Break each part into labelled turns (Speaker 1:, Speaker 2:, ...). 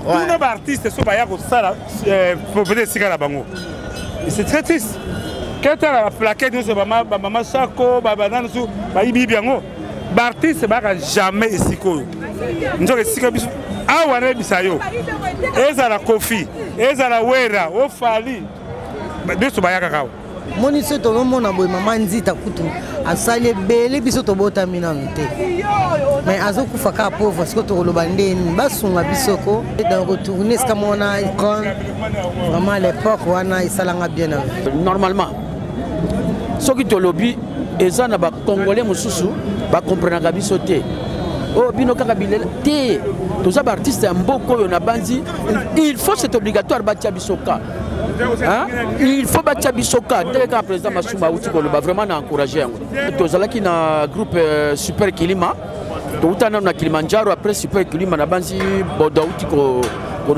Speaker 1: Tous nos artistes sont pas ça pour peut-être si la bango. Et c'est très triste. Quand tu as la plaquette, nous sommes maman Sako, babana nous baïbi biango. Artiste ba jamais ici ko. Nous sommes ici comme ah wana bisayo. Eza la Kofi, eza la Wera, o Fali. Deux sont bayaka kao.
Speaker 2: Moni se to mona boy maman Nzita kutu asale bele biso to bota mina nte mais azoku faka pauvre parce que to lobande basunga bisoko dans retourner ce kamona icon vraiment l'époque wana isalanga bien
Speaker 3: normalement ce qui to lobby ezana ba congolais mususu ba comprendre biso te oh bino kaka bilela te tous les artistes mboko yo na banzi il faut c'est obligatoire batia bisoka. Hein? Il faut battre Bisoka dès que le président Massouma va vraiment encourager. Tous les na groupe Super Kilima, tout le na Kilimanjaro après Super Kilima na banzi Bodauti ko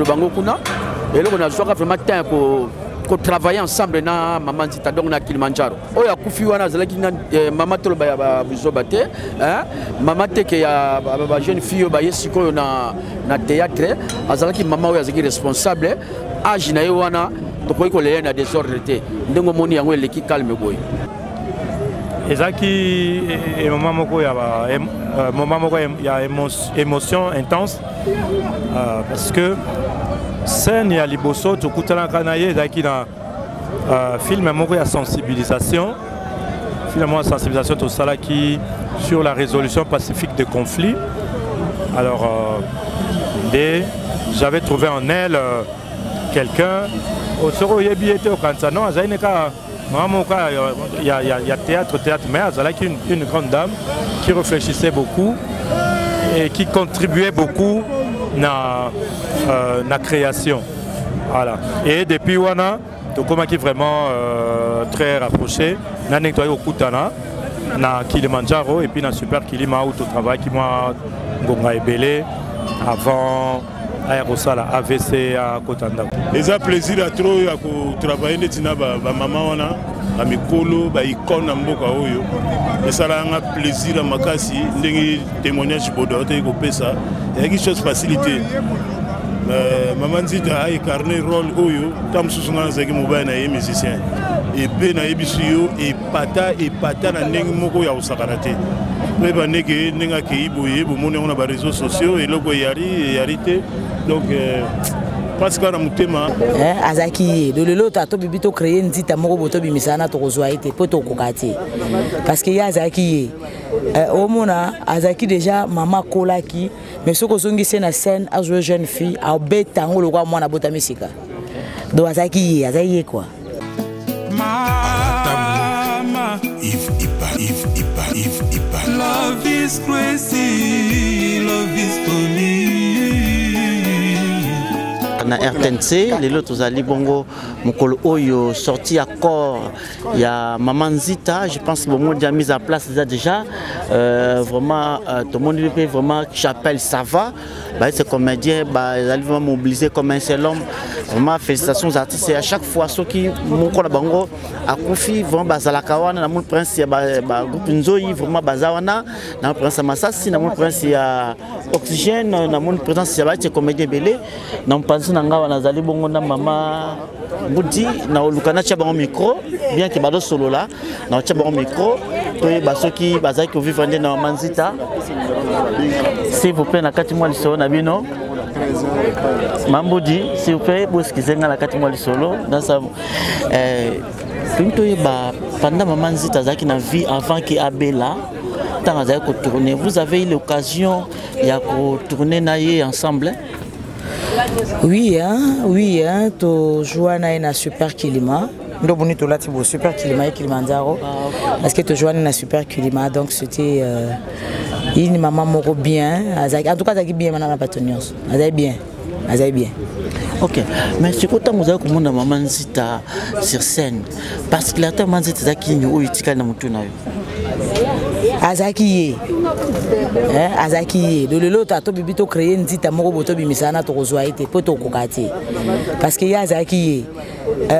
Speaker 3: Bango kuna. Et là on a vraiment temps pour travailler ensemble na Maman Nzita donc na Kilimanjaro. Oh ya kufi wana zalaki na Mama tolo ba bizobate, hein? Mama teke ya ba jeune fille ba yesiko na théâtre, azalaki mama oya zaki responsable âge na wana. Donc il y a des désordres. Donc il y a des calme.
Speaker 1: Et moment il y a émotion intense parce que scène il y a liboso tout kutana kanaye zaki na film il y a sensibilisation tout ça qui sur la résolution pacifique des conflits. Alors j'avais trouvé en elle quelqu'un au Soro Yebi était au Kansano, il y a théâtre, mais il y a une grande dame qui réfléchissait beaucoup et qui contribuait beaucoup à la création. Voilà. Et depuis Wana, Tokoma qui est vraiment très rapproché, on a nettoyé au Koutana, na Kilimanjaro et puis na Super Kilima où tu travailles qui m'a Gonga Ebele avant. Aérosala AVC à Kotanda.
Speaker 4: Et ça plaisir à trop à travailler netina ba maman wana ba mikolo ba icône mboka oyo. Et ça a plaisir à makasi ndenge témoignage bodo te ko pesa. Il y a quelque chose facilité. Maman Nzita a incarné rôle oyo tam susuna zaki mobile na musicien. Et ben na ebisuyo et pata na ndenge moko ya usakarate. Mais ba ndenge ndenge ke iboye bo mona on a réseaux sociaux et logo yarité. Donc, parce qu'on a un thème.
Speaker 2: Azaki, de l'autre, tu as bibito créé une petite amour pour toi, misana to rozoaité, pour ton kokati. Parce qu'il y a Azaki, au mona, Azaki déjà maman kolaki, mais ce que zongi c'est na scène à jouer jeune fille, à bête tango le roi moi na bota misika. Donc Azaki quoi.
Speaker 5: Mama, if Ipa. Love is crazy, love is for me.
Speaker 6: Na RTNC, les autres Ali Bongo, Mokolo Oyo, sorti à corps, il y a Maman Nzita, je pense que le monde a mis en place déjà, vraiment, tout le monde peut vraiment, j'appelle ça va, c'est comédien, ils allaient vraiment mobiliser comme un seul homme, vraiment félicitations aux artistes, et à chaque fois, ceux qui Mokolo Bango, à Kofi, vraiment, Bazalakawana, dans mon prince, il y a groupe Nzoï, vraiment, Bazawana, dans le prince Massassi, dans mon prince, il y a Oxygène, dans mon prince, il y a des comédiens belés, dans le prince, nanga wanazali bongo na mama Budi na olukana tia bango micro bien que bado solo là na tia bango micro pe basoki bazaki vivre na Maman Nzita s'il vous plaît na kati mwa lisolo na bino Mambudi s'il vous plaît boskizenga na kati mwa lisolo dans ça pendant Maman Nzita zaki na vie avant que Abela tant azaki ko tourner vous avez eu l'occasion ya ko tourner naie ensemble.
Speaker 2: Oui, tu joues na Super Kilima. Nous avons là Super Kilima et Kilimanjaro. Parce que tu joues na Super Kilima, donc c'était une maman moro bien. En tout cas, elle bien maintenant la patronneuse. Elle est bien.
Speaker 6: Ok, mais c'est quand vous avez commandé Maman Nzita sur scène, parce que la Maman Nzita qui nous utilise dans mon tournoi.
Speaker 2: Azaki, de l'autre, tu as bibito créé une petite amour pour toi, misana to rozoaité, pour ton kokati. Parce qu'il y a Azaki,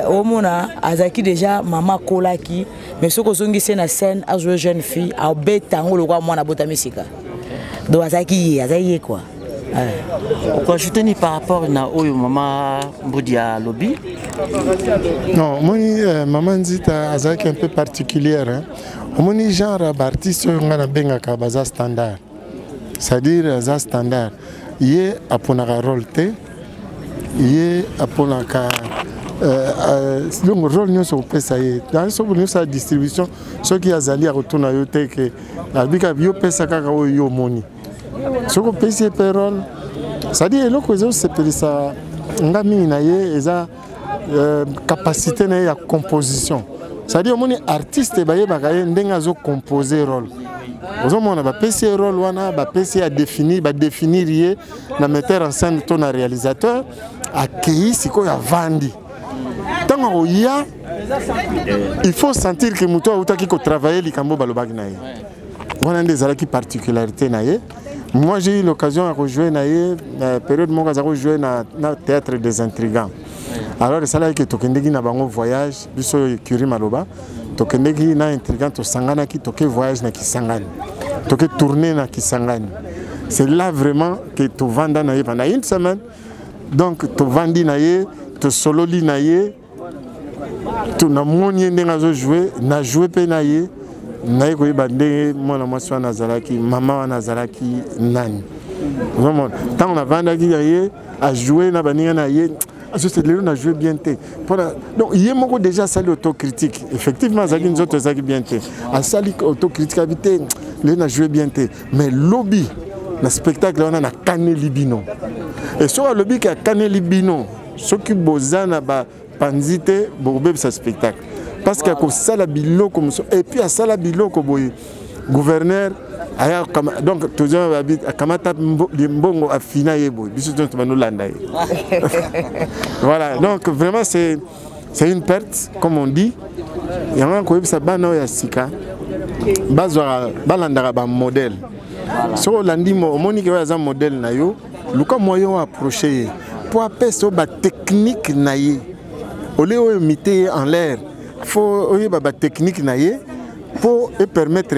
Speaker 2: au mona, Azaki déjà maman kolaki, mais ce que zongi c'est na scène à jouer jeune fille, à bête tango le roi moi na bota misika. Donc Azaki quoi.
Speaker 6: Ajouter par rapport à maman Mboudia Lobby.
Speaker 7: Non, moi maman Nzita azaki un peu particulière. Hein. Mon genre d'artiste ngana benga ka baza standard. C'est-à-dire za standard. Yé aponaka rôle te. Yé aponaka donc rôle nous sur pesa yé. Dans ce nous sa distribution ceux qui azali a retourna yo te que albika yo pesa kaka yo moni. Ce que pesa perol. C'est-à-dire le cause c'est ça ngami na yé eza capacité na ya composition. C'est-à-dire mon artiste baye bakaye ndenga zo composer rôle. Ozomona ba PC rôle wana ba PC a définir yé na metteur en scène ton réalisateur accueilli siko ya vandi. Tango ya il faut sentir que muto utaki ko travailler likambo balobaki na ye. Wana ndezala ki particularité na ye. Moi j'ai eu l'occasion de jouer na ye période mo kaza ko jouer na théâtre des intrigants. Alors ça là que tokendeki na bango voyage biso Curie Maloba tokendeki na intrigant to sangana ki toke voyage na Kisangani toke tourner na Kisangani. C'est là vraiment que to vanda na ye pendant une semaine. Donc to vandi na ye to solo li na ye to na moni ndenga zo jouer na jouer pe na ye na ye ko ibande mona mwasi wana azalaki mama wana azalaki nani. Vraiment tant on a vandaki na ye a jouer na baninga na ye. C'est le on a joué bien té. Donc il y a beaucoup déjà sali autocritique. Effectivement, ça nous autres ça bien té. À sali autocritique habité, le on a joué bien té. Mais lobby, le spectacle on a cané libino. Et sur le lobby qui a cané libino, ce qui bozana ba panzité bourbe ce spectacle. Parce qu'il y a ça la bilo comme ça. Et puis à ça la bilo comme gouverneur. Donc, tout le monde habite à Kamata Mbongo à Fina Yebo. Voilà, donc vraiment c'est une perte, comme on dit. Il y a un qui a Sika. Balandara un modèle. Si on a dit un modèle, Luka moyen approché pour appeler ça technique naïe. Au lieu d'imiter en l'air, il faut une technique naïe. Pour permettre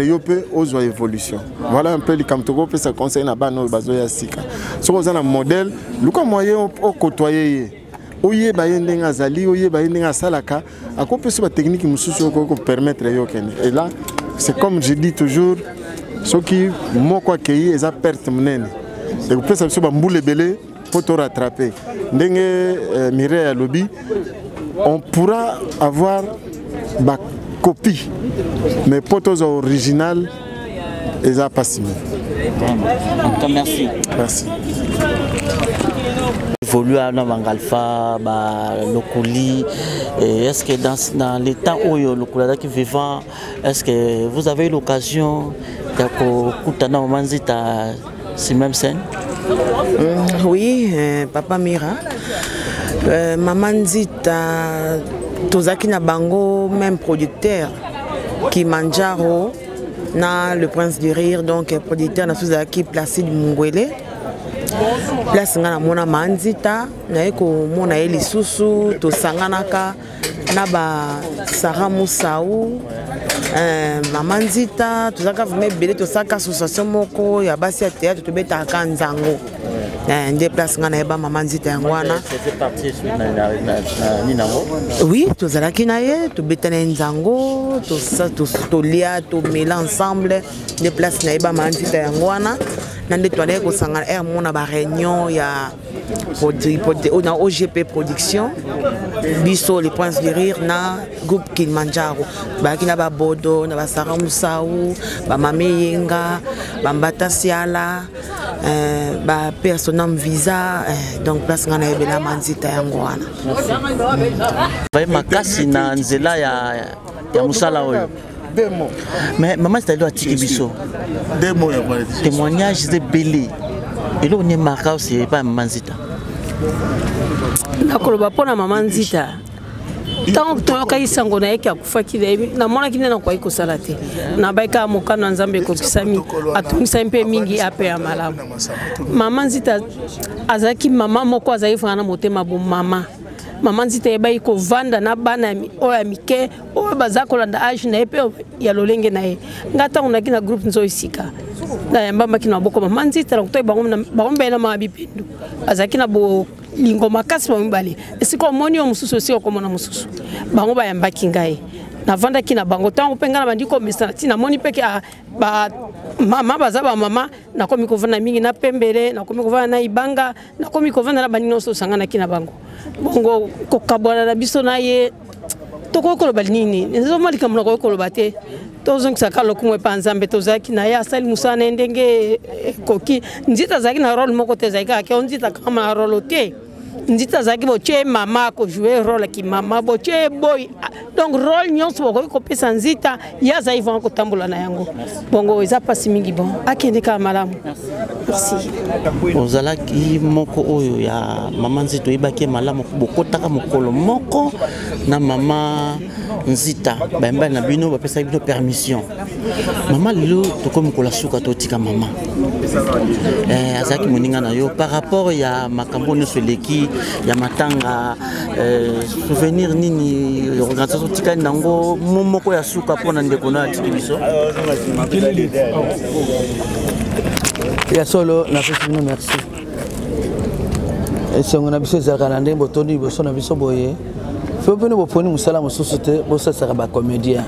Speaker 7: aux évolutions. Voilà un peu les Kamtogo peut se conseiller na bano bazoya sika. So vous avez un modèle, le moyen au côtoyer. Oye bayende ngazali, oye bayende ngasalaka, à quoi peut se technique mususu ko permettre yo ken. Et là, c'est comme je dis toujours, ce qui moko accueilli eza perte munene. Et vous pouvez se bamboule belé pour te rattraper. Ndenge Mireille Lobby, on pourra avoir copie, mais potos original, ils ont pas signé.
Speaker 6: Merci.
Speaker 7: Merci.
Speaker 6: Évolue à Navangalfa, Lokuli. Est-ce que dans les temps où le Lokula qui vivant, est-ce que vous avez eu l'occasion d'écouter Manzita sur même scène?
Speaker 2: Oui, Papa Mira. Maman Nzita. Tozaki na bango même producteur qui Manjaro na le Prince du Rire donc producteur na Suzaki Placide Mungwele place ngana mona Manzita na eko mona eli susu to sanganaka na ba Sarah Moussaou Maman Nzita tozaka vraiment belé to saka association moko ya basi ya théâtre to beta kanzango des places ngana eba Maman Nzita yangwana. Oui, tous à qui naie, tout bétané nzango, tout ça, tout lia, tout mêler ensemble. Des places naïba Maman Nzita yangwana. Dans des toilettes au sangal air mon a réunion ya on a OGP production. Biso les Princes du Rire na groupe Kilimanjaro. Ba kina ba Bodo, na ba Sarah Moussaou, ba Mame Yenga, ba Mbata Siala. Ba personnam visa donc place ngana ebela Manzita yango wana.
Speaker 6: Vai makasi na nzela ya musala oyo. Mais maman c'est à tiki biso.
Speaker 7: Deux mots ya
Speaker 6: témoignage de belé. Et là on est marqué aussi pas Manzita.
Speaker 8: Nakoloba pona Maman Nzita. Tant que tu sango na yeke akufa kilebi na mona kine na kwa kosala te na baika mokano nzambe ko kisami atungisa mpe mingi ape ya malamu. Maman Nzita azaki mama moko azali fana motema bo mama maman Nzita ebai ko vanda na bana oya mike oyo bazako landa age na epe ya lolenge na ye ngata unaki na groupe nzo isika na yamba kina boko maman Nzita ko bango mbena mabipendu azaki na bo lingo makasi ba mbali esiko moni o mususu si okomona mususu bango ba yamba kingai na vanda kina bango tango penga na bandiko misana tina moni peke ba mama bazaba mama na komi ko vana mingi na pembele na komi ko vana na ibanga na komi ko vana na banino so sangana kina bango bongo ko kabwana na biso na ye to ko ko balini nzo mali kamna ko ko bate to zongi sakalo kumwe panzambe to zaki na ya sali musana ndenge koki Nzita zaki na role moko te zaki ka Nzita kama role te Nzita zaki boche mama ko jouer rôle ki mama boche boy donc rôle nyonso ko pesa Nzita ya za ivan ko tambola na yango bongo eza pasi mingi bon akende ka malamu merci
Speaker 6: ozala ki moko oyo ya mama Nzita ibaki malamu bokotaka mokolo moko na mama Nzita bamba na bino ba pesa bino permission mama lelo to comme ko la suka to tika mama azaki moninga na yo par rapport ya makambo no soleki ya matanga souvenir nini organisation tika nango momoko ya suka pona ndeko na biso
Speaker 3: ya solo na pesi bino merci esongo na biso ezalaka na ndenge botoni boso na biso boye fo pene boponi musala mosusu te bosasaka bacomédien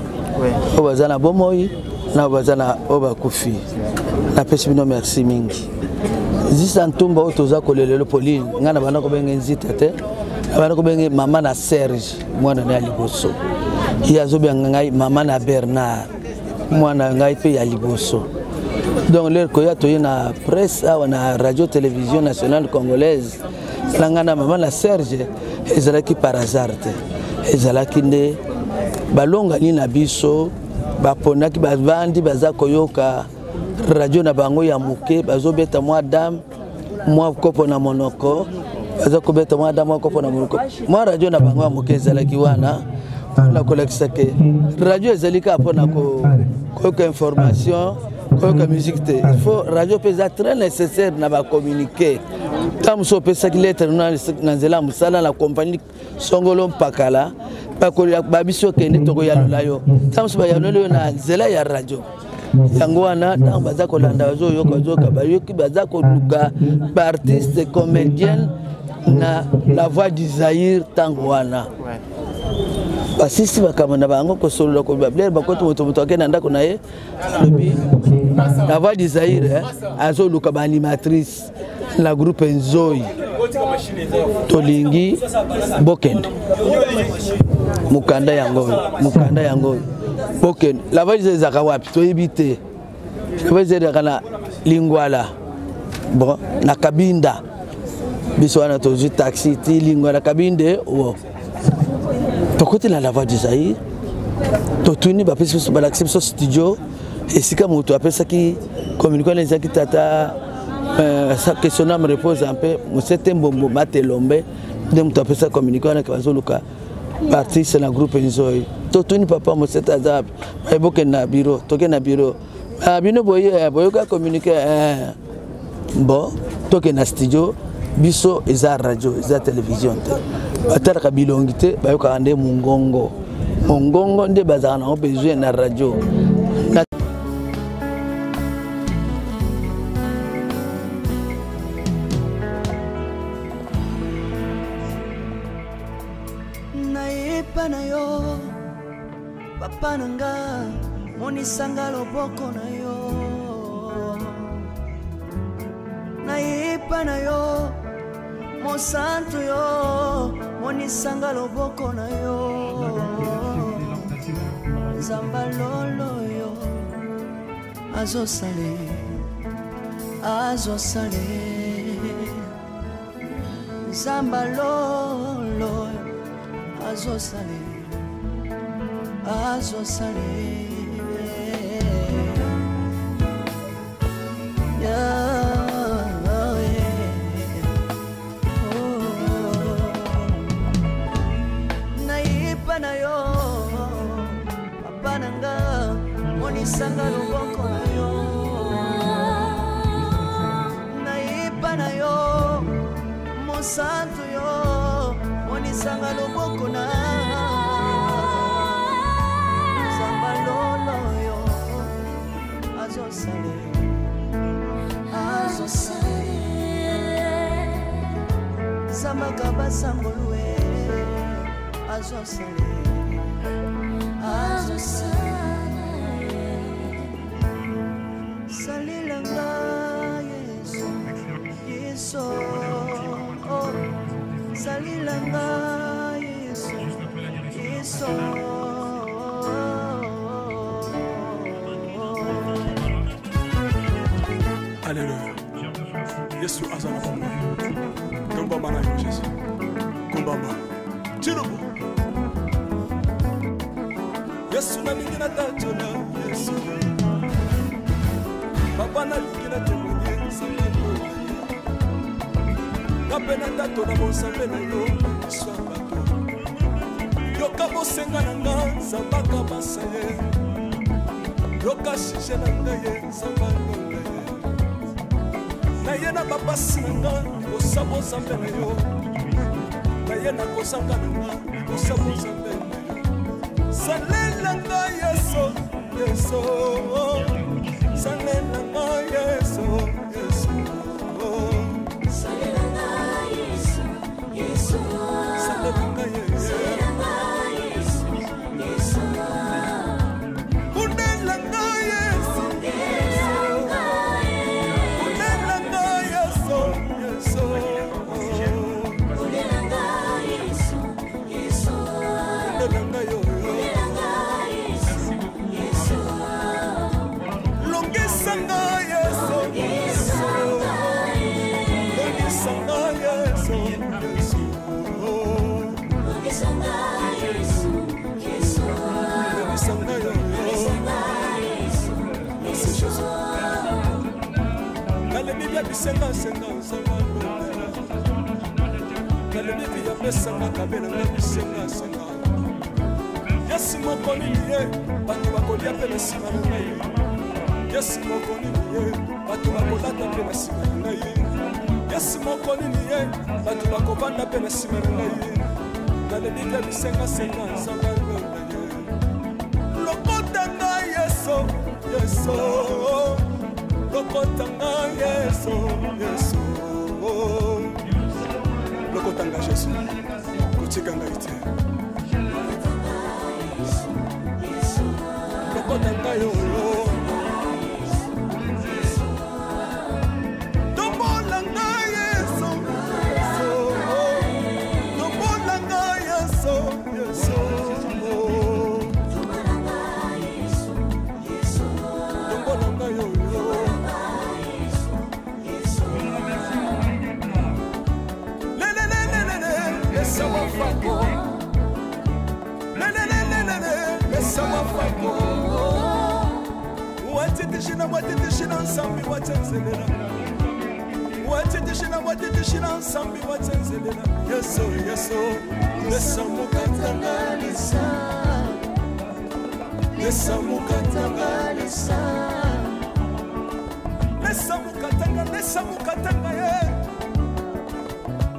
Speaker 3: oyo baza na bomoi na baza na oyo bakufi na pesi bino merci mingi Nzita ntumba oyo toza kolelelo Pauline nga na bana ko benge Nzita te na bana ko benge mama na Serge mwana na liboso ya zobenga ngai mama na Bernard mwana ngai pe ya liboso donc leur ko ya toye na presse awa na radio télévision nationale congolaise nga na mama na Serge ezalaki par hasard te ezalaki nde balongani na biso baponaki bavandi baza koyoka radio na bango ya muke bazobeta mwa dame mwa kopo na monoko baza kobeta mwa dame mwa kopo na monoko mwa radio na bango ya muke ezalaki wana na kolakisa ke radio ezalika mpona koyoka information koyoka musique te il faut radio pesa très nécessaire na bacommuniquer ntango mosu opesaki lettre na nzela mosala na compagnie songolo mpakala babiso okende tokoyanola yo ntango mosu bayanola yo na nzela ya radio yango wana ntango baza kolanda bazoyoka bayoki baza koluka baartiste comédienne na la voix du Zaïre ntango wana basisi bakama na bango kosolola kobablere bakoto moto akende na ndako na ye alobi la voix du Zaïre azoluka baanimatrice na groupe Nzoi tolingi bokende mukanda yango bokende la voix du Zaïre ezaka wapi toyebi te la voix du Zaïre ezaka na Lingwala bon na Kabinda biso wana tozwi taxi ti Lingwala Kabinde wo tokote na la voix du Zaïre totuni bapesi biso balakisi biso studio esika moto apesaki communiquant ezaki tata sa question me repose un peu musete mbombo matelombe nde moto apesa communiquant wana bazoluka artiste na groupe Nzoi totuni papa musete aza eboke na bureau toke na bureau bino boyoka communiquer bon toke na studio biso eza radio eza télévision te batalaka bilongi te bayokaka nde mongongo nde bazalaka nango besoin na radio
Speaker 9: nayepa na yo papa nanga monisanga loboko na yo nayepa na yo mosantu yo monisanga loboko na yo nzamba lolo yo azosale nzamba lolo azosale naipa na yo papa nanga monisanga loboko na yo naipa na yo mosantu yo bimisanga loboko na zamba lolo yo azosale zamba kabasangolwe azosale salilanga yeso yeso salilanga yeso yeso
Speaker 10: Alléluia. Yesu azana kwa mwana. Tomba mana yo Jésus. Kumbamba. Tirubu. Yesu na lingina tatola Yesu. Papa na lingina temonye samalo. Kapena tatola monsambe na yo swamba. Yoka bosenga na nga sabaka basaye. Yoka shishe na nga ye sabalo. Naye na babasi na nga kosabo zambe na yo. Naye na kosanga na nga kosabo zambe na yo. Salela nga yeso yeso. Salela nga yeso yeso. Salela nga yeso yeso. Salela nga yeso yeso. Kundela nga yeso yeso. Bisenga senga samalo kalemi via pesanga kabela na bisenga senga yesi mokoni niye batu bakolia pe na sima na ngai yesi mokoni niye batu bakolata pe na sima na ngai yesi mokoni niye batu bakovanda pe na sima na ngai kalemi via bisenga senga samalo lokota ngai yeso yeso lokotanga yeso yeso lokotanga Jésus kotikanga ite lokotanga yo tombolanga yeso tombolanga yeso yeso tombolanga yo watitishina nsambi watenzelela watitishina nsambi watenzelela yeso yeso lesamukatanga lisa lesamukatanga lisa lesamukatanga ye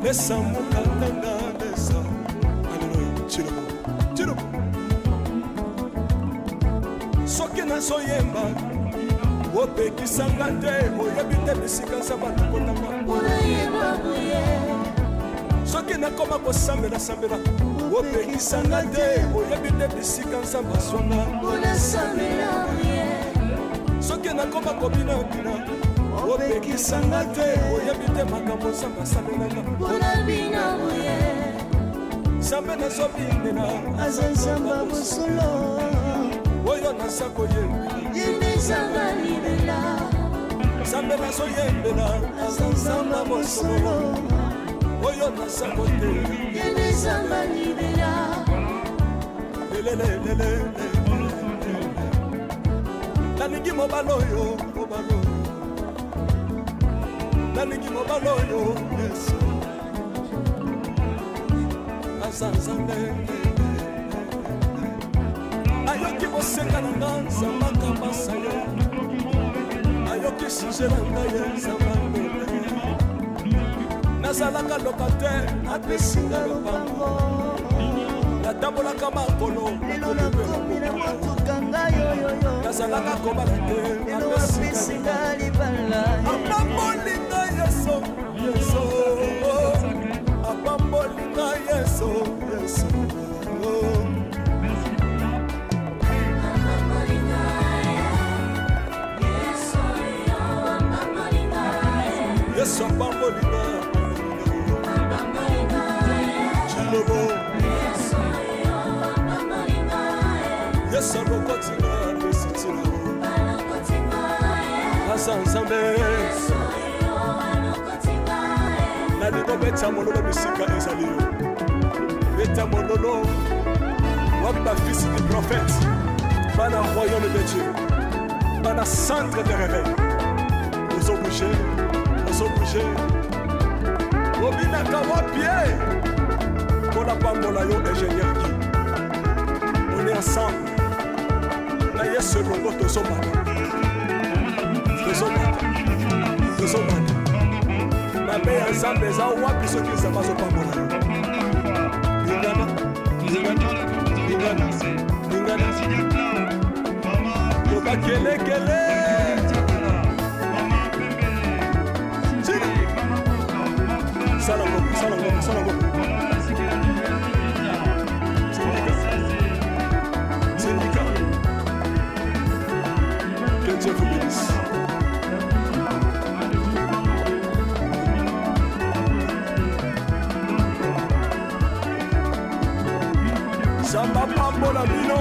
Speaker 10: lesamukatanga lisa Alléluia chirubu soki nazoyemba opekisanga te oyebi te bisika nzambe alokotanga soki nakoma kosambela opekisanga te oyebi te bisika nzambe aswanga soki nakoma kobinabina opekisanga te oyebi te makambo nzambe asalelanga nzambe nazobinela
Speaker 9: aza nzambe bosolo
Speaker 10: oyo naza koyembela nzambe nazoyembela
Speaker 9: aza nzambe bosolo
Speaker 10: oyo naza kotela lelelelele nalingi mobala oyo nalingi mobala oyo yesu aza nzambe ayoki bosenga na nga nzambaka basa yo ayoki suje na ngai nzamba nazalaka locataire napesinga lopango natambolaka makolo
Speaker 9: lelo nakomi na motuka ngai oyoyo
Speaker 10: nazalaka kobala te
Speaker 9: lelo apesinga libala
Speaker 10: apambolinga yeso yeso apambolinga yeso yeso Yesu apambolinga Chilobo Yesu arokotinga mesitino Asa nzambe Nalingo beta mololo misika ezali yo Beta mololo Wamba fils du prophète Bana royaume de Dieu Bana centre de réveil Nous obligés obinaka wapie mpona pambola yo ingénieur ki on est ensemble na yesu elongo tozomata mabe ya nzambe eza wapi soki nzambe azopambola lingana yoka kelekele Salango. Syndicat. Que Dieu vous bénisse. Samba pambola bino.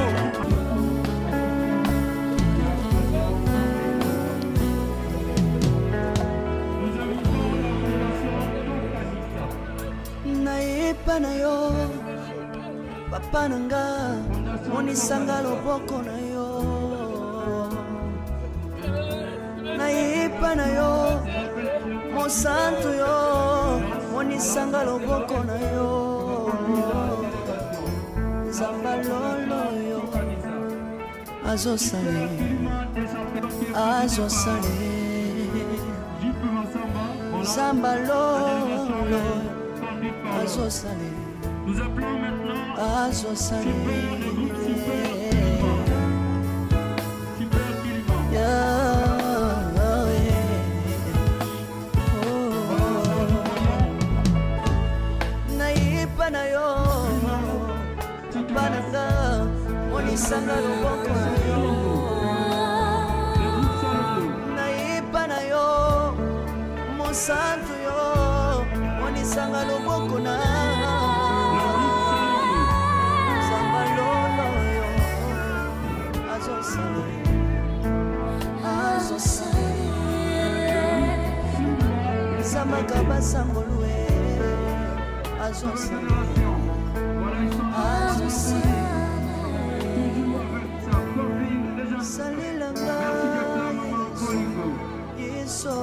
Speaker 9: Nayepa na yo papa nanga monisanga loboko na yo nayepa na yo mosantu yo monisanga loboko na yo zamba lolo yo azosale zamba lolo azosale nous appelons maintenant azosale nayipa na yo bananga monisanga loboko na yo nayipa na yo mosantu yo monisanga loboko na zamba lolo yo azosale zamaka basangolwe azosale salelanga yeso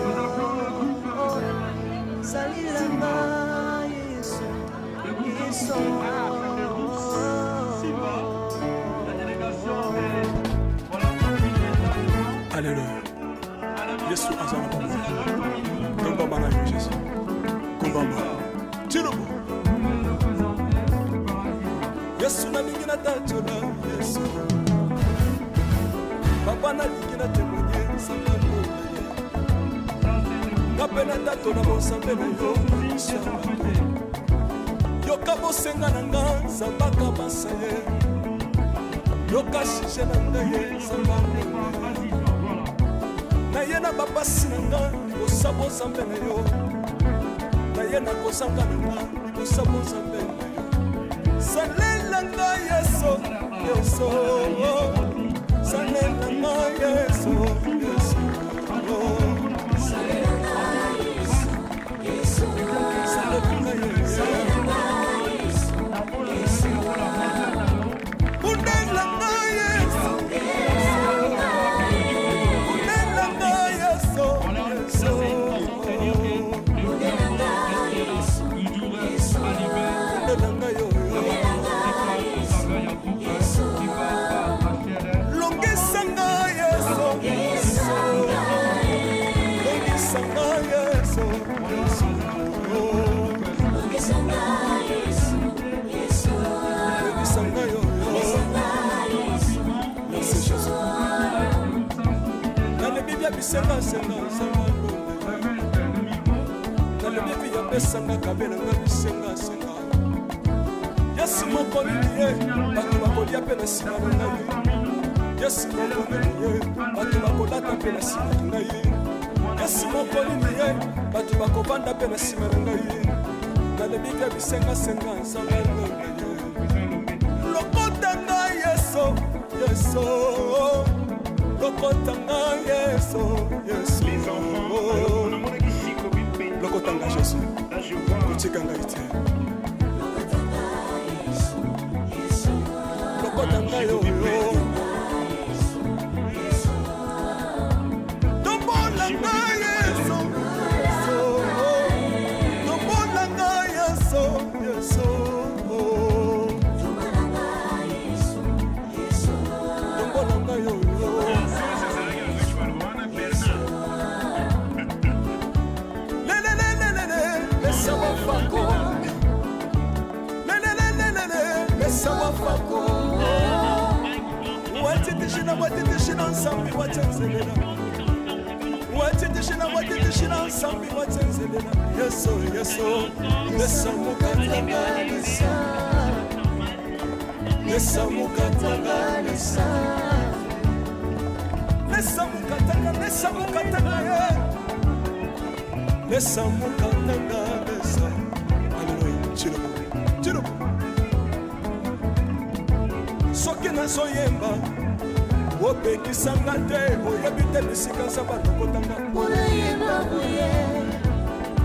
Speaker 9: salilanga yeso
Speaker 10: Alléluia. Yesu azana pambola. Komba bana yo Jésus. Komba ba. Chilobo. Yesu na mingi na tachola Yesu. Papa na lingi na témoigner sangamo. Kapena tato na bosambe na yo. Yoka bosenga na nga zambaka basaye. Yoka shishe na nga ye zambaka. Naye na bapasi na nga kosabo zambe na yo. Naye na kosanga na nga kosabo zambe na yo. Salela nga yeso yeso. Salela nga yeso yeso. Salela nga yeso yeso. Salela nga yeso yeso. Unela nga yeso. Longesanga yeso bisenga senga senga nalobi epi ya pesanga kabela nga bisenga senga yesi moko nini ye bato bakolia mpe na nsima na ngai yesi moko nini ye bato bakolata mpe na nsima na ngai yesi moko nini ye bato bakovanda mpe na nsima na ngai nalobi mpe bisenga senga nzanga lokota ngai yeso yeso lokota ngai yeso yeso lokota ngai yeso kotika ngai te lokota ngai oyo tombola ngai yeso tombola ngai yeso yeso tombola ngai oyo watitishina nsambi watsenzelela watitishina nsambi watsenzelela yeso yeso yesa mukatanga lesa yesa mukatanga lesa lesa mukatanga lesa mukatanga lesa mukatanga lesa haleluya chilo chilo soki nazoyemba opekisanga te oyebi te bisika nzambe atokotanga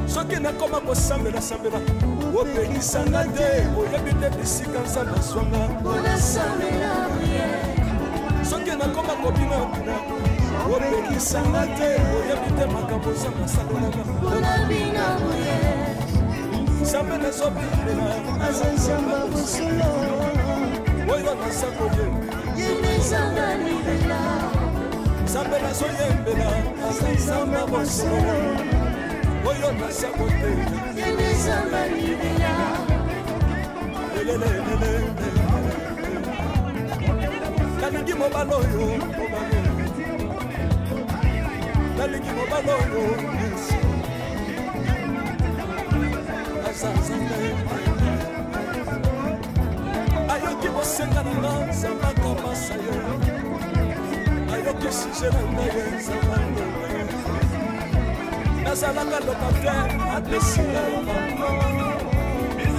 Speaker 10: soki nakoma kosambela sambela opekisanga te oyebi te bisika nzambe azwanga soki nakoma kobina bina opekisanga te oyebi te makambo nzambe asalelanga nzambe nazobimela azanzamba bosolo oyo naza koyemba nzambe nazoyembela azanzamba bosolo oyo naza koteya nalingi mobala oyo nalingi mobala oyo azanzamba ayoki bosenga na nga nzambe akamasa ye ayoki suje na ngai nzambe alonga ye nazalaka lokatere adesinga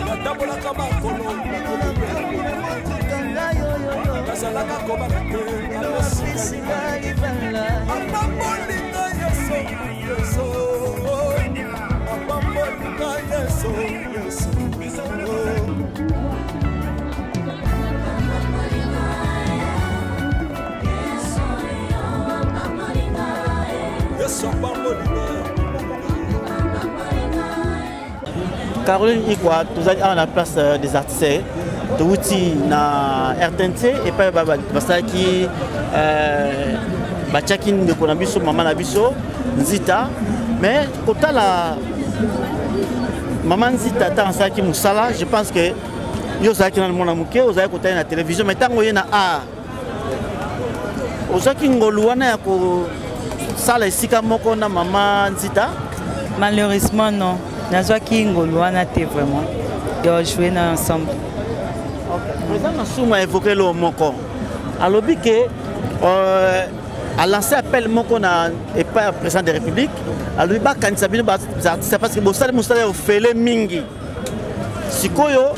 Speaker 10: natambolaka makolo nazalaka kobala te adesinga apambolinga yeso yeso apambolinga yeso yeso
Speaker 6: Caroline Igwa, nous allons à la place des artistes, de outils na RTNC et pas Basaki, Bachakin de Konabiso, Maman Nabiso, Nzita, mais quand la Maman Nzita, Tansaki Moussala, je pense que yo zaki na mona muke, ozaki kotana na télévision, mais tango yena a ozaki ngoluana ya ko sala esika moko na Maman Nzita.
Speaker 2: Malheureusement non. Nazwaki ngoluana te vraiment. Yo jouer ensemble.
Speaker 6: OK. Président Nassou a évoqué le moko. Alobi que a lancé appel moko na et pas président de la République. Alobi ba kanisa bino ba artiste parce que bosala musala ofele mingi. Sikoyo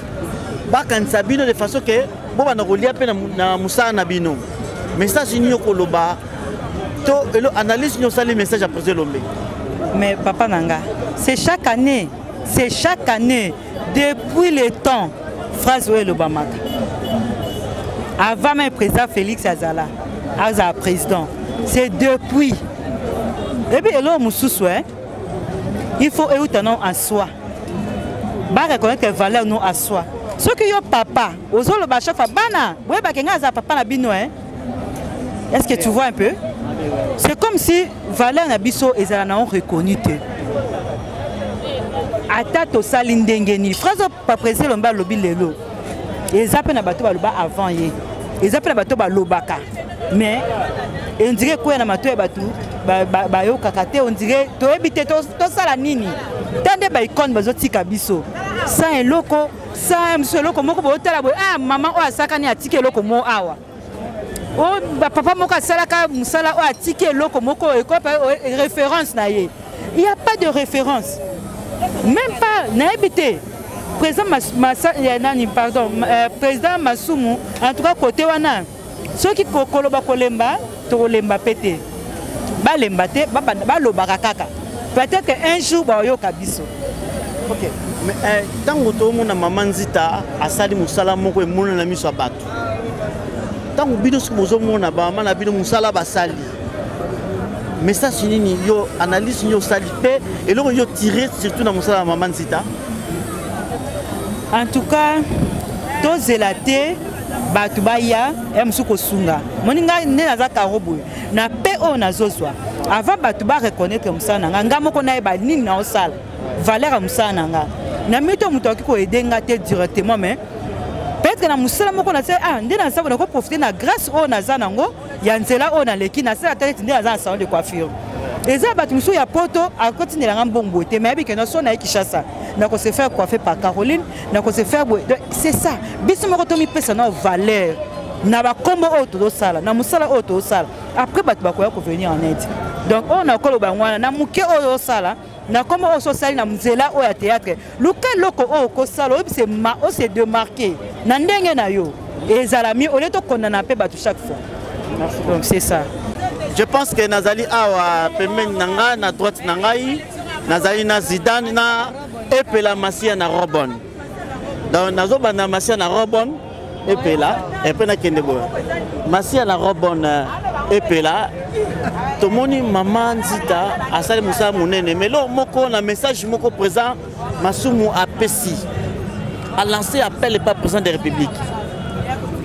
Speaker 6: ba kanisa bino de façon que bo ba na kolia pe na musala na bino. Message ni koloba to elo analyse ni osali message à poser l'homme.
Speaker 2: Mais papa Nanga, c'est chaque année depuis le temps phrase où le Bamaka. Avant même président Félix Azala, Azala président, c'est depuis. Et puis là il faut écouter non à soi. Ba reconnaître que valeur non à soi. Ce que yo papa, ozo le bacha fa bana, ouais ba kenga za papa na bino hein. Est-ce que tu vois un peu? C'est comme si valeur na biso ezala na on reconnu te. Atato salindengeni phrase pas pressé lomba lobi lelo. Et ça pe na bato baloba avant yé. eza pe na bato balobaka mais on dirait quoi na mato ya bato bayokaka te on dirait toyebi te tosala nini tande baikone bazotika biso sa eloko sa eloko moko bootala boye mama oyo asakani atiki eloko mo awa o papa moko asalaka mosala oyo atiki eloko moko référence na ye. Il n'y a pas de référence. Même pas, n'habité. Président président Masumu, en tout cas côté wana, ceux qui koloba kolemba, to lemba pété, ba lemba te, ba lobaka kaka. Peut-être qu'un jour ba yo kabiso.
Speaker 6: Ok. Mais tant que tout le monde a maman Nzita, asali musala moko e mona na miso bato. Tant que bino subozo mona ba maman na bino musala basali. Mais ça c'est nini yo analyse yo sali pe et là yo tirer surtout dans musala maman Nzita.
Speaker 2: En tout cas, to zelate batu baya emsuko sunga. Moninga ne naza karobo na pe o nazozwa. Avant batu ba reconnaître musana nga moko na ba nini na osala. Valeur musana nga. Na mito mutoki ko edenga te directement mais peut-être que na musala moko na se ndena sa ko profiter na grâce o nazana ngo ya nzela o na leki na sala tête ndena za salon de coiffure. Eza batu musu ya poto a continuer la ngambongo te mais bikeno so na Kinshasa na ko se faire coiffer par Caroline na ko se faire c'est ça biso moko to mi pesa na valeur na ba kombo o to sala na musala o to sala après batu bakoya ko venir en aide donc on a koloba ngwana na muke o sala na kombo o so sala na mzela o ya théâtre luka loko o ko sala o c'est démarqué na ndenge na yo ezala mi o leto kondana pe batu chaque fois. Merci. Donc c'est ça.
Speaker 6: Je pense que Nazali awa pemeni nanga na droite nangai Nazali na Zidane na epela Masia na Robon. Donc nazoba na Masia na Robon epela epena kendebo. Masia na Robon epela tomoni maman Nzita asali musa munene mais lo moko na message moko présent Masumu apesi a lancé appel pas président de la République.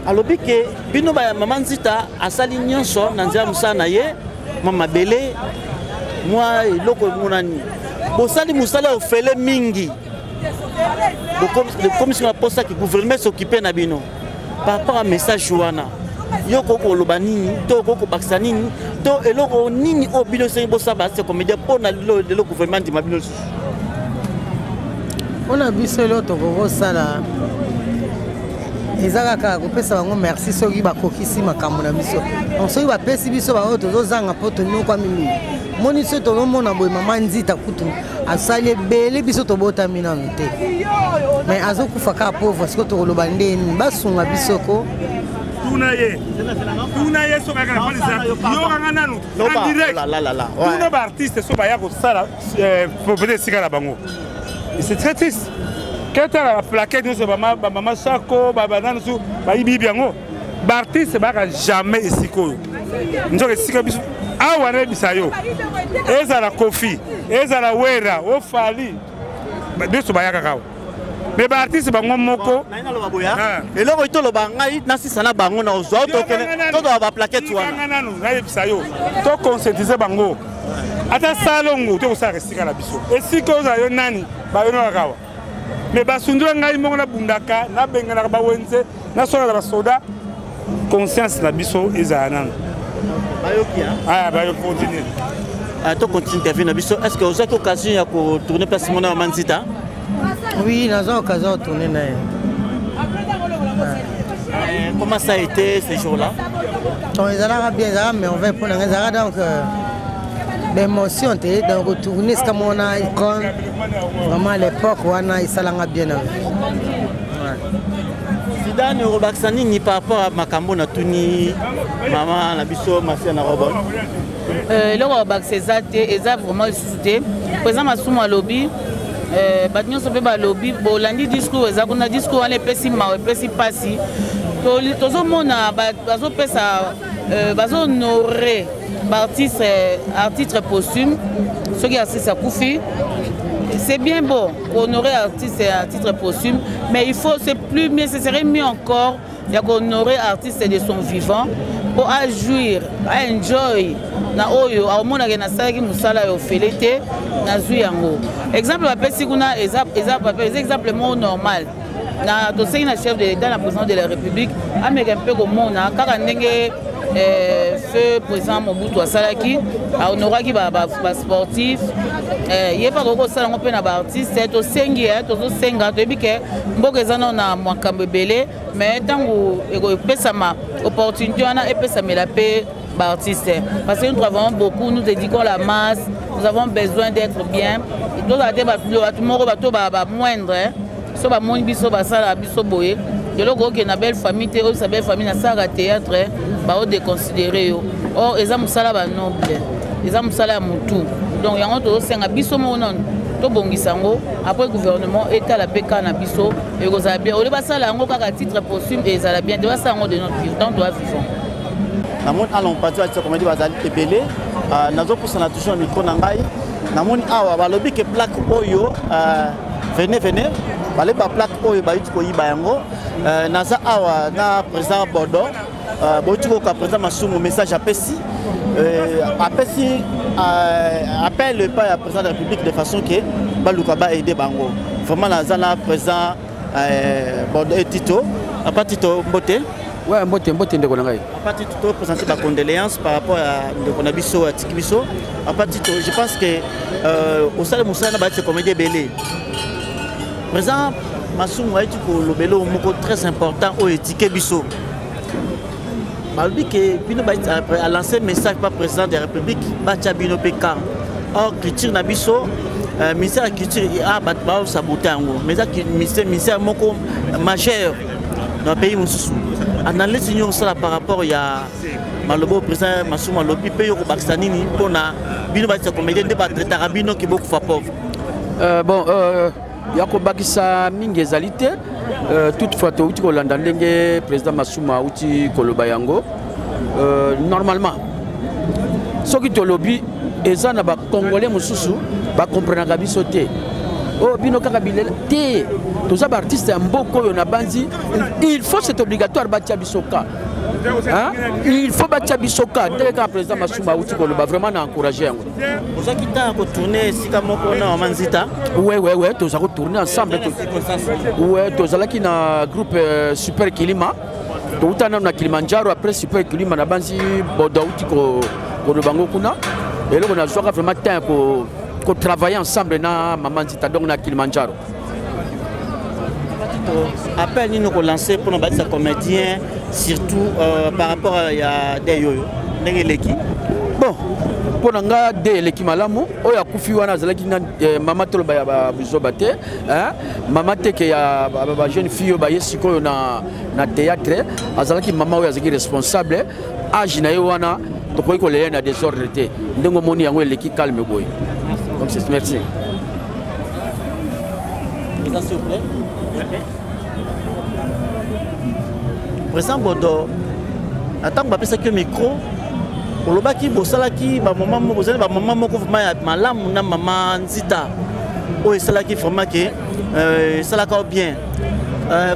Speaker 6: Alors que bino ba maman Nzita asali nyonso na nzia musa na ye mama bele moi loko munani bosali musala ofele mingi comme si la poste qui gouvernement s'occuper na bino par rapport à message wana yoko ko loba nini to ko bakisa nini to eloko nini o bino se bosa ba se comédien pour na le gouvernement di mabino
Speaker 11: on a biso lo to ko sala ezaka ko pesa bango merci soki bakokisi makambo na biso on soki ba pesi biso ba oto zanga poto no kwa mimi moni so to mona boy maman Nzita kutu asali bele biso to bota mina nte mais azokufa ka pauvre parce que to loba ndeni basunga biso ko
Speaker 1: tuna ye so kaka na polisa yo kanga nanu en direct tuna ba artiste so ba ya ko sala propriété sika la bango c'est très triste quand la plaquette nous ba maman Sako ba banana su ba ibi biango ba artiste ba jamais isiko njoke sika biso awa na bisayo eza la Kofi eza la Wera o Fali biso ba ya kaka mais ba artiste bango moko
Speaker 6: et là ito lo bangai na sisa na bango na ozo to kene to do ba plaquette wana
Speaker 1: nanu ngai bisayo to conscientiser bango ata salongo to sa resika la biso esiko za yo nani ba yo na kawa mais basundura ngai moko na bundaka na bengana ba wenze na sona ba soda conscience na biso eza nanu bayoki continuer
Speaker 6: to continue ta vie na biso est-ce que vous avez l'occasion ya ko tourner place mona maman Nzita?
Speaker 11: Oui, nous avons l'occasion de tourner na.
Speaker 6: Comment ça a été ces jours-là?
Speaker 11: On les a bien mais on va prendre donc l'émotion de retourner ce comme on a icône vraiment à l'époque où on a isalanga bien.
Speaker 6: Zidane Robaksani ni par rapport à makambo na tuni maman na biso Masia na Robon.
Speaker 12: Le Robakseza eza vraiment soutenu président Masumu alobi batnyo sope ba lobby bolandi discours eza kuna discours ane pesi ma pesi pasi tozo mona bazo pesa bazo honorer artiste posthume ce qui assiste à Koufi. C'est bien beau honorer artiste à titre posthume, mais il faut, c'est plus mieux, ce serait mieux encore d'honorer artiste de son vivant pour jouir, enjoy. Na oyo au monde na saki musala yo felete na zuyango. Exemple papier si kuna exemple papier exemple normal. na tosengi na chef de l'État na président de la République ameka mpe komona kaka ndenge feu président Mobutu asalaki ahonoraki basportif ye mpa kokosala yango mpe na baartiste tosengi tozosenga toyebi ke mboka eza nao na makambo ebele mais ntango ekopesama opportunité wana epesamela mpe baartiste parce que nous travaillons beaucoup, nous dédiquons la masse, nous avons besoin d'être bien. Nous avons moindre, so ba moni biso ba sala biso boye. De l'autre côté, na belle famille, sa belle famille na sala théâtre, ba o déconsidérer yo. Or eza musala ba noble, eza musala ya mutu. Donc yango to senga biso mo non. To bongisango après gouvernement état la PK na biso et ko za bien. O le ba sala yango kaka titre posthume et ça la bien. De ba sala yango de notre vie, donc doit vivre.
Speaker 6: Namoni alon parti wa comme dit bazali ebele nazo poussa toujours micro na ngai namoni awa balobi ke plaque oyo venez bale ba plaque oyo ba yuti ko yiba yango naza awa na président Bordeaux botuko ka président Masumu message apesi appelle pas le président de la République de façon que baluka ba aider bango vraiment naza na président Bordeaux et Tito apa Tito Mbote.
Speaker 3: Ouais, mbote ndeko na ngai.
Speaker 6: À partir de présenter ma condoléance par rapport à ndeko na biso à Tikibiso. À partir de je pense que au stade Moussa na ba c'est comédie belé. Présent Masumu a été ko lobelo moko très important au étiquette biso. Malbi que bino ba a lancé message par président de la République ba bino PK. Or culture na biso ministère de la culture a ba saboter ngo. Mais ça ministère moko majeur dans le pays mususu. Analyse nous ça par rapport à Malobo président Masumu Lobi pays au Pakistani ni pona bino ba comédien de ba traiter rabino qui beaucoup fa pauvre.
Speaker 3: Bon yako bakisa mingi ezalité toutefois to uti ko landa ndenge président Masumu uti koloba yango normalement soki to lobi eza na ba congolais mususu ba comprendre biso te. Oh, bino kaka bilela te tous les artistes en beaucoup on a bandi il faut c'est obligatoire batia bisoka hein il faut batia bisoka dès que le président Masumu uti ko ba vraiment na encourager yango
Speaker 6: oza kita ko tourner sika moko na Manzita
Speaker 3: ouais tous ça ko tourner ensemble ouais tous là qui na groupe Super Kilima to utana na Kilimanjaro après Super Kilima na bandi bodo uti ko bango kuna et là on a joué vraiment temps ko travailler ensemble na Manzita donc na Kilimanjaro.
Speaker 6: Appel nous ko lancer pour nos comédiens surtout par rapport à des yoyo ngeleki.
Speaker 3: Bon pour nga de leki malamu oya kufi wana zalaki na mama tolo ba buzoba te hein mama te ke ya ba jeune fille ba yesiko na théâtre azalaki mama oya zaki responsable âge na wana to ko le na désordre te ndengo moni yango leki calme boy. Donc c'est merci.
Speaker 6: S'il vous plaît. Président Bodo, attends que je que micro. Pour le baki bosalaki ba maman mo bozali ba maman moko vraiment malamu na maman Nzita. O esalaki vraiment que salaka bien.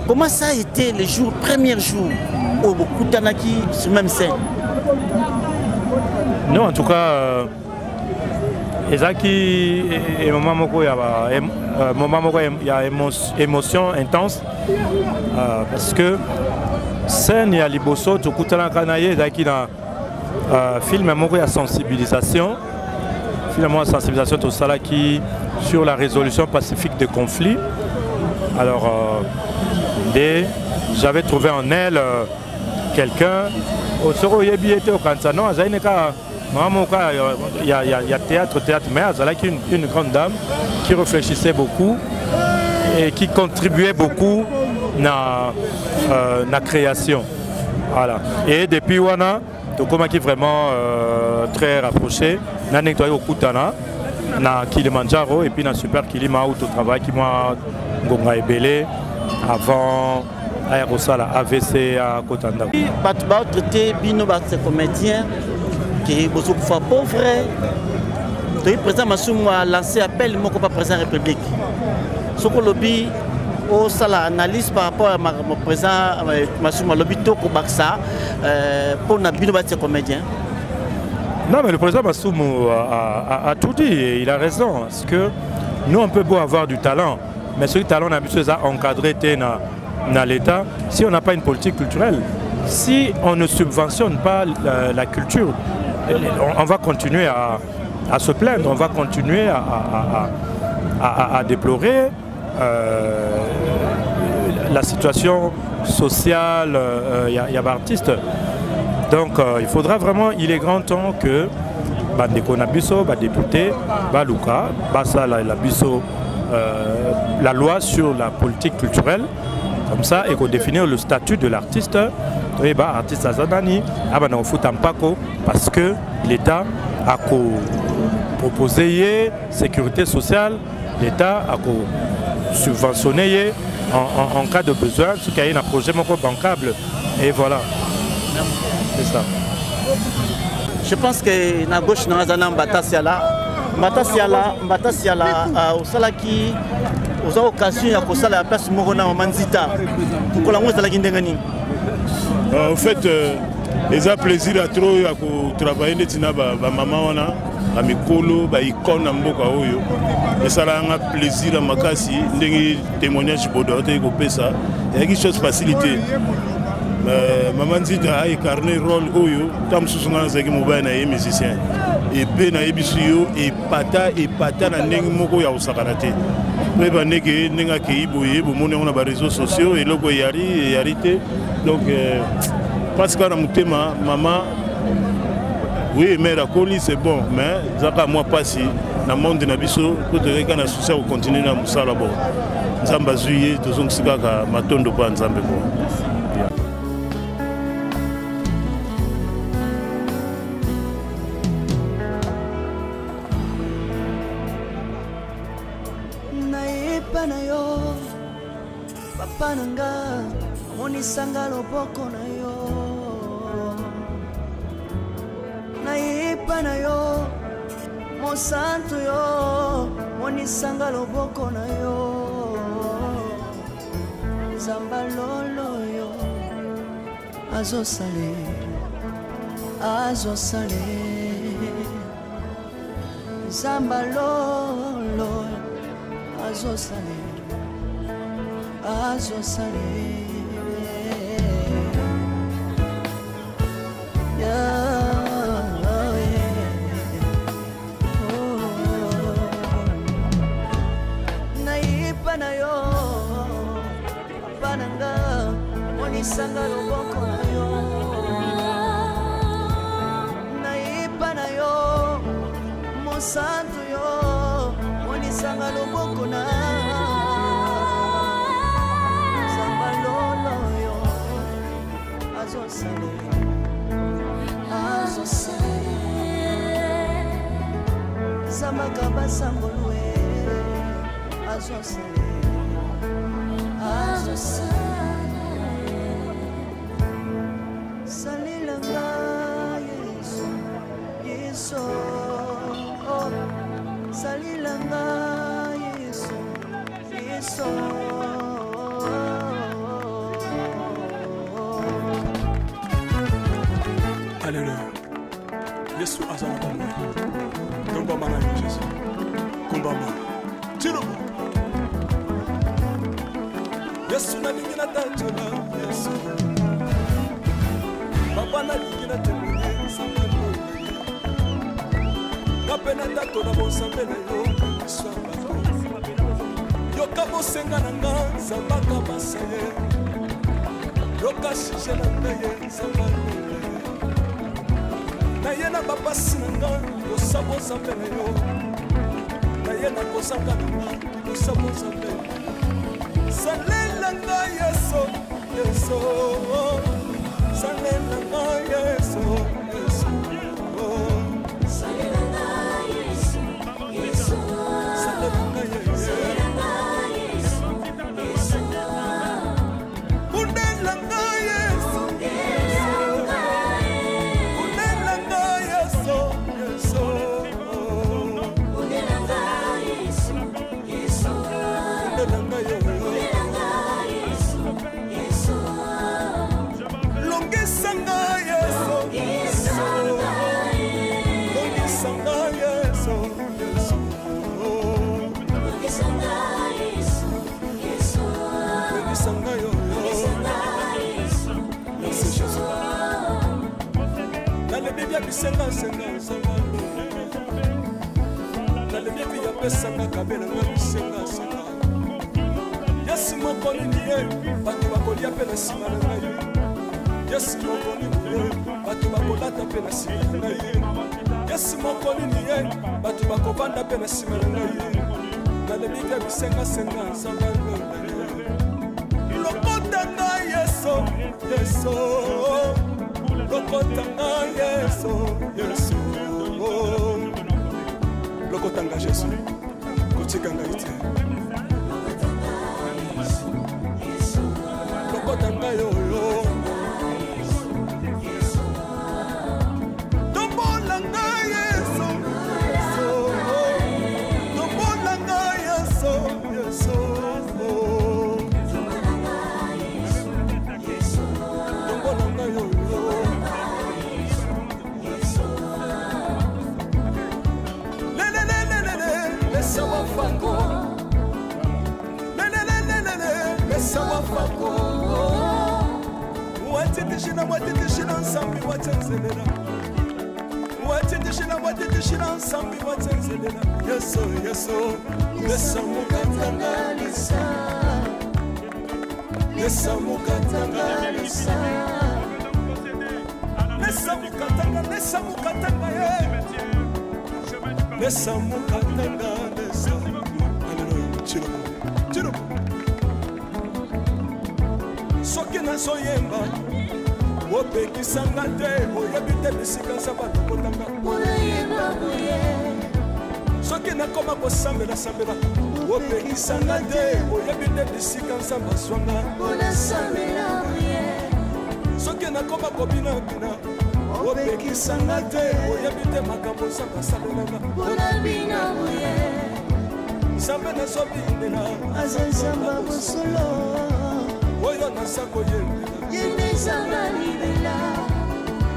Speaker 6: Comment ça a été le premier jour au Bokutanaki sur même scène?
Speaker 1: Non, en tout cas ezaki moment moko ya émotion intense parce que scène ya liboso tokutana kana ye ezaki na film moko ya sensibilisation to salaki sur la résolution pacifique des conflits. Alors j'avais trouvé en elle quelqu'un au soro yebi était au kansa non azaineka. Il y a théâtre, mais il y a une grande dame qui réfléchissait beaucoup et qui contribuait beaucoup à la création. Voilà. Et depuis Wana, qui est vraiment très rapproché, on a nettoyé au Kutana, na Kilimanjaro et puis na Super Kilima où tu travailles qui moi Gonga Ebele avant Aérosala AVC à Kotanda.
Speaker 6: Batba traité bino ces comédiens qui beaucoup fois pauvres. Le président Masumu a lancé appel mon président de la République. Ce que lobby au sala analyse par rapport à mon président Masumu lobby to ko baksa pour na bino ces comédiens.
Speaker 1: Non mais le président Masumu a tout dit, il a raison parce que nous on peut beau avoir du talent mais ce talent on a besoin d'encadrer dans l'État si on n'a pas une politique culturelle. Si on ne subventionne pas la culture, on va continuer à se plaindre, on va continuer à déplorer la situation sociale, il y a des artistes. Donc il faudra vraiment, il est grand temps que Bandeko Nabiso, député, Luka, la loi sur la politique culturelle, comme ça, et qu'on définisse le statut de l'artiste, artiste Azadani, parce que l'État a proposé sécurité sociale, l'État a subventionné en cas de besoin, ce qui a un projet bancable. Et voilà. C'est ça.
Speaker 6: Je pense que na gauche na zana Mbata Siala au salaki aux occasions ya ko sala place moko na Manzita. Pour la moi salaki ndengani.
Speaker 4: En fait, ils ont plaisir à trop à travailler netina ba maman wana ba mikolo ba icône mboka oyo. Et ça a un plaisir à makasi ndenge témoignage bodo te ko pesa. Il y a quelque chose facilité. Maman Nzita a incarné rôle oyo tam susuna zaki mobile na musicien. Et ben na ebisuyo et pata na ndenge moko ya usakarate. Mais bandeke ndenge ke iboye bo mona na ba réseaux sociaux et loko yari te. Donc parce que na mutema maman oui mais la colis c'est bon mais zaka moi passi na monde na biso ko te kana souci au continuer na musala bon. Nzamba zuye tozong sikaka matondo pa nzambe ko.
Speaker 9: Monisanga loboko na yo naipa na yo mosantu yo monisanga loboko na yo zamba lolo yo azosale zamba lolo azosale naipa na yo pananga monisanga loboko na yo naipa na yo mosantu yo monisanga loboko na zamba lolo yo azosale Zamaka Sambolo azosale salilanga Yesu salilanga Yesu
Speaker 10: Alléluia. Yesu azana bamwe. Nomba mana Yesu. Kumbama. Tirubu. Yesu na lingina tanjona Yesu. Papa na lingina temune sangalo. Kapena tato na bonsambe na yo. Swamba. Yoka bosenga na nga zambaka basaye. Yoka shisha na ngaye zambaka. Nayena papa sinanga yo sabo zambele yo Nayena kosanga nanga yo sabo zambele Salelanga Yesu Salelanga Yesu Salelanga Yesu Salelanga Yesu Undelanga Yesu Longesanga Yesu bisenga senga nzamba nalembi epi yapesanga kabela nga bisenga senga yasi moko nini ye bato bakolia mpe na nsima na ngai yasi moko nini ye bato bakolata mpe na nsima na ngai yasi moko nini ye bato bakovanda mpe na nsima na ngai nalembi mpe bisenga senga nzamba lokotanga yeso yeso lokotanga yeso yeso lokotanga jesu kotikanga ite lokotanga yoyo tombolanga yeso tombolanga yeso yeso tombolanga yoyo Lesa wafako Lesa wafako Watitishina watitishina nsambi watenzelela Watitishina watitishina nsambi watenzelela Yeso yeso Lesa mukatanga lisa Lesa mukatanga lisa Lesa mukatanga ye Lesa mukatanga lesa Hallelujah Chiro Soki na soyemba Opekisanga te Oyebi te bisika nsaba lokotanga Oyemba boye Soki na koma kosambela sambela Opekisanga te Oyebi te bisika nsaba swanga Onasambela boye Soki na koma kobina bina Opekisanga te Oyebi te makambo nsaba salelanga Onabina boye Sambe na sobindela Azazamba bosolo Oyo nasako yembela Yende zamba libela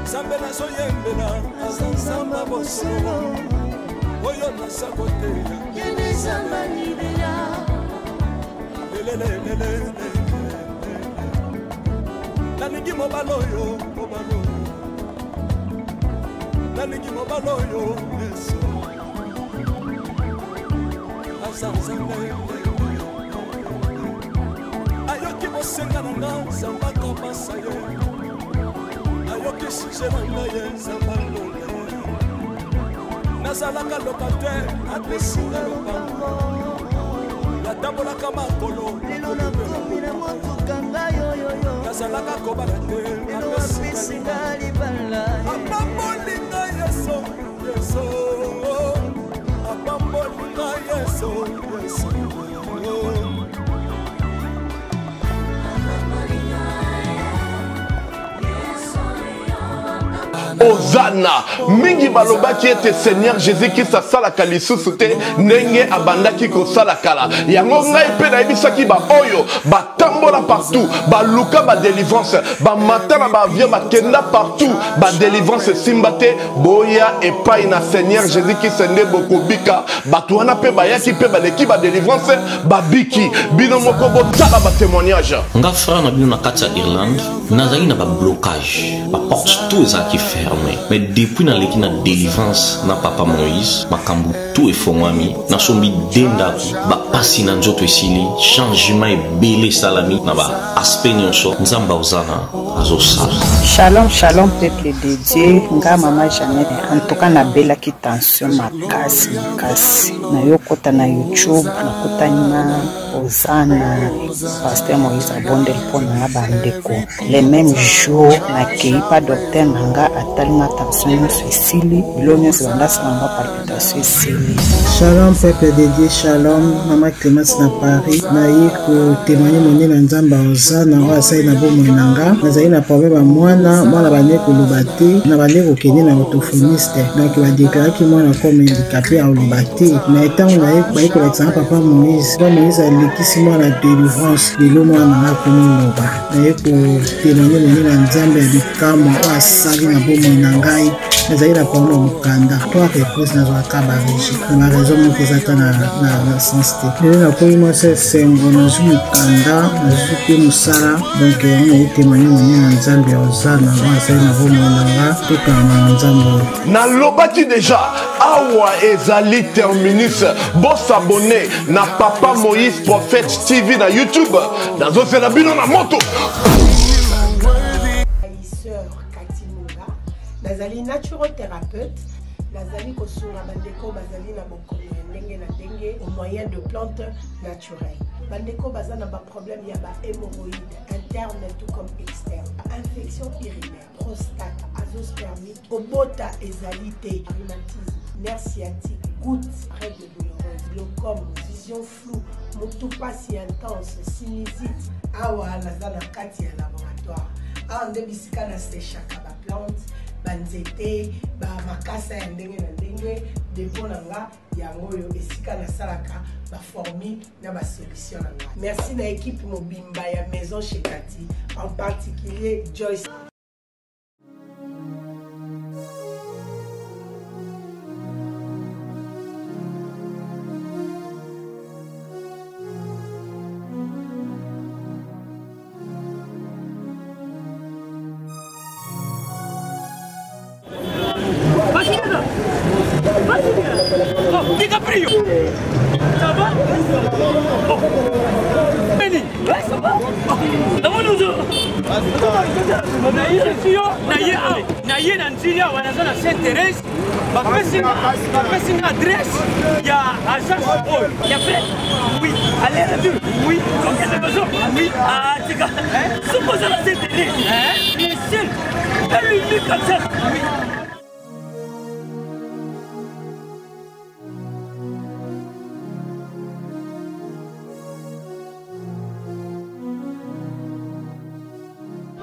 Speaker 10: Sambe na so yembela Azazamba bosolo Oyo nasako teya Yende zamba libela Lelelelele Naningi mobaloyo Mobaloyo Naningi mobaloyo Yeso Azazamba Ayoki bosenga na nga Zamba kabasa ye Ayoki suje na nga ye Zamba longa ye Nazalaka lokate Apesinga lopango Natambolaka makolo Lilo na komi na motuka nga yoyoyo Nazalaka kobala te Apesinga libala Apambolinga yeso Yeso Apambolinga yeso Yeso
Speaker 13: Ozana mingi balobaki ete Seigneur Jésus-Christ asalaka lisusu te ndenge abandaki kosala kala yango ngai mpe nayebisaki ba oyo batambola partout baluka ba délivrance bamata na baavion bakenda partout ba délivrance esimba te boya epai na Seigneur Jésus-Christ nde bokobika bato wana mpe bayaki mpe baleki ba délivrance babiki bino moko botala ba témoignage
Speaker 14: nga frère na bino na kati ya Irlande nazali na ba blocage ba porte tout ezalaki fermé mais depuis na leki na délivrance na papa Moïse makambu tout efongwami na sombi dendaki ba pasi na nzoto esili changement ebele salami na ba aspect nyonso nzamba ozana azosala.
Speaker 15: Shalom shalom peuple de Dieu nga mama Jeannette en tout cas na belaki tension makasi na yokota na YouTube na kotani na ozana pasteur Moïse abondel pona bandeko les mêmes jours na keipa docteur nanga atalinga tension esili bilonyo sebandasi nanga palpitation esili.
Speaker 16: Shalom peuple de Dieu, shalom mama Clémence na Paris na yiko témoigner moni na nzamba ozana wa sai na bomo nanga nazali na problème mwana bane koloba te na bane kokende na orthophoniste donc ba déclaraki mwana comme handicapé à oloba te na etango na ye ko l'exemple papa Moïse alekisi mwana délivrance lelo mwana na komoloba na ye ko témoigner moni na nzamba ya bikamo asali na bomo na ngai nazali na problème mokanda 3 reprises nazwaka barégie na baraison moko ezata na sens te lelo nakomi mwasi esengo nazwi mokanda nazwi mpe mosala donc yango nayi témoigne monye na nzambe ya ozana ngo azali na bomonanga tokanga na nzambe oyo
Speaker 13: nalobaki deja awa ezali terminus bosabone na Papa Moïse Prophète TV na YouTube nazozela bino na moto
Speaker 17: nazali naturothérapeute nazali kosunga bandeko bazali na bokono ya ndenge na ndenge au moyen de plantes naturelles bandeko baza na problème ya hémorroïde interne tout comme externe infection urinaire prostate azoospermite kobota ezali te rhumatisme nerf sciatique goutte règle douloureuse glaucome vision floue motu pasi intense sinusite awa naza na kati ya laboratoire awa nde bisika na sechaka baplante banzete bamakasa ya ndenge na ndenge depo na nga yango oyo esika nasalaka baformi na basolution na nga merci na équipe mobimba ya maison chez Kati en particulier Joyce.
Speaker 18: DiCaprio, ça va? Oh. Benny, ouais, ça va? Comment nous naye na nziria wanaza na Sainte-Thérèse bapesi nga adresse ya agence oyo ya fait oui allez la vue oui ok c'est besoin oui ah tika supposé la Sainte-Thérèse bien sûr elle lui comme ça oui.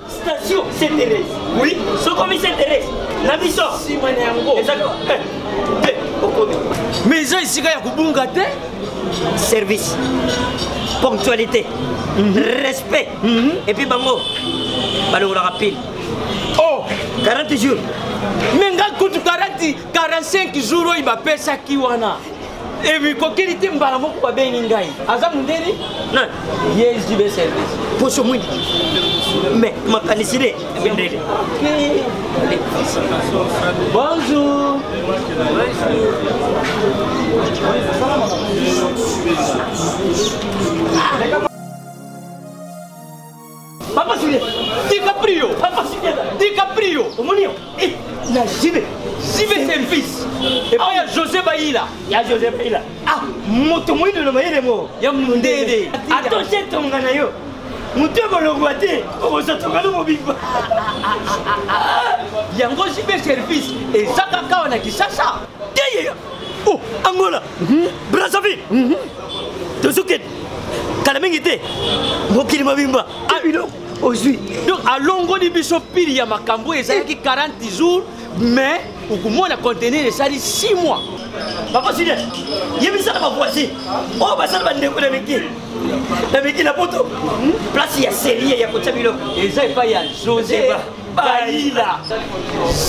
Speaker 18: Station Sainte-Thérèse. Oui, ce commis Sainte-Thérèse. La mission. Si moi n'ai exactement. Mais ça ici il y a kubunga te. Service. Ponctualité. Respect. Et puis bango. Bango la rapide. Oh, 40 jours. Mais ngal kutu 45 jours il va payer ça qui wana. Et puis kokeli te mbala moko ba bengi ngai. Aza mundeni? Non. Yes, du service. Pour ce monde. Mais ma canicide bonjour. Papa Julien, DiCaprio, Papa Julien, DiCaprio, Omonio, na Jibe service. Et puis il y a José Baïla. Il y a José Baïla. Ah, moto moi de le maïle mo. Ya mundede. Attention ton ganayo. Moutego le guaté, on se trouve dans mon bimba. Yango Jibe service et Zakaka on a qui ça. Oh, Angola. Brazzaville. Tozuket. Kalamingité. Mokili mabimba. Abilo. Aujourd'hui. Donc à longo di biso pili ya makambo ezaki 40 jours mais au comment la contenir ça dit 6 mois. Papa Sile. Yebisa ma voici. Oh ba ça ba ndeko na meki. Na meki la poto. Place ya série ya kota bilo. Eza pa ya José Baïla.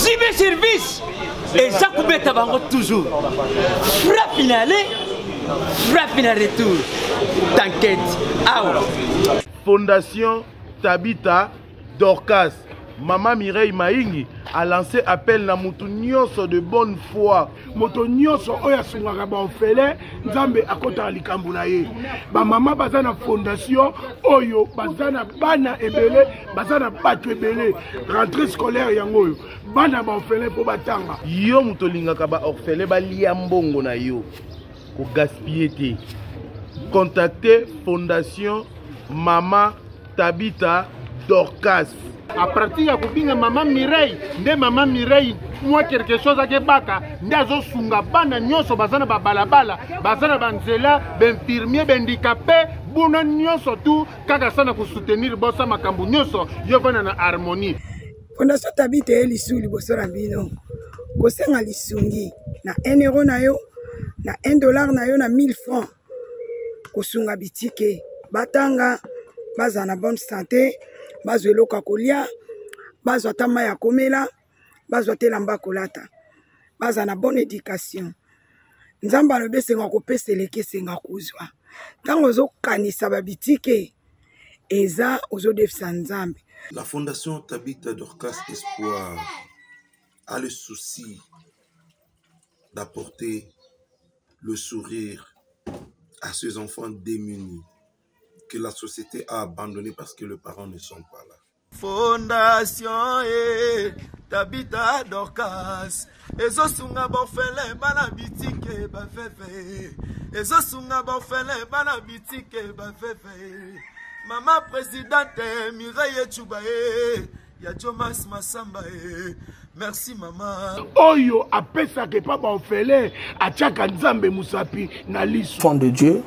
Speaker 18: Jibe service. Et ça kubeta bango toujours. Frappe finale. Frappe finale retour. T'inquiète. Ah.
Speaker 19: Fondation Tabita Dorcas, Maman Mireille Maïngi a lancé appel na mutu nyonso de bonne foi. Moto nyonso oya sungaka ba ofele nzambe akota likambo na ye. Ba mama bazana fondation oyo bazana bana ebele bazana batu ebele rentrée scolaire yango yo. Bana ba ofele po batanga. Yo muto lingaka ba orphelin ba lia mbongo na yo. Ko gaspiller te. Contactez Fondation Maman Tabita Dorcas.
Speaker 7: À partir ya kubinga Maman Mireille, nde Maman Mireille moi quelque chose à Kebaka, ndazo sunga bana nyonso bazana ba balabala, bazana banzela, benfirmier, handicapé, buna nyonso tout kaka sana ko soutenir bossa makambu nyonso yo vana na harmonie.
Speaker 20: Fondation Tabita elisu liboso na bino. Kosenga lisungi na 1 euro na yo, na 1 dollar na yo na 1000 francs. Kosunga bitike batanga baza na bonne santé, bazwe loka kolia, bazwa tama ya komela, bazwa te lamba kolata baza na bonne éducation nzambe alobi esenga kopesa eleki esenga kozwa ntango ozokanisa babitike eza ozodefisa nzambe.
Speaker 21: La Fondation Tabitha Dorcas Espoir a le souci d'apporter le sourire à ces enfants démunis que la société a abandonnés parce que les parents ne sont pas là.
Speaker 9: Fondation Tabitha Dorcas ezosunga bofele bana bitike bafefe ezosunga bofele bana bitike bafefe Maman présidente Mireille Choubaye ya Jomas Massamba merci maman
Speaker 19: oyo apesa ke pa bofele achaka nzambe musapi na lisu
Speaker 3: enfant de Dieu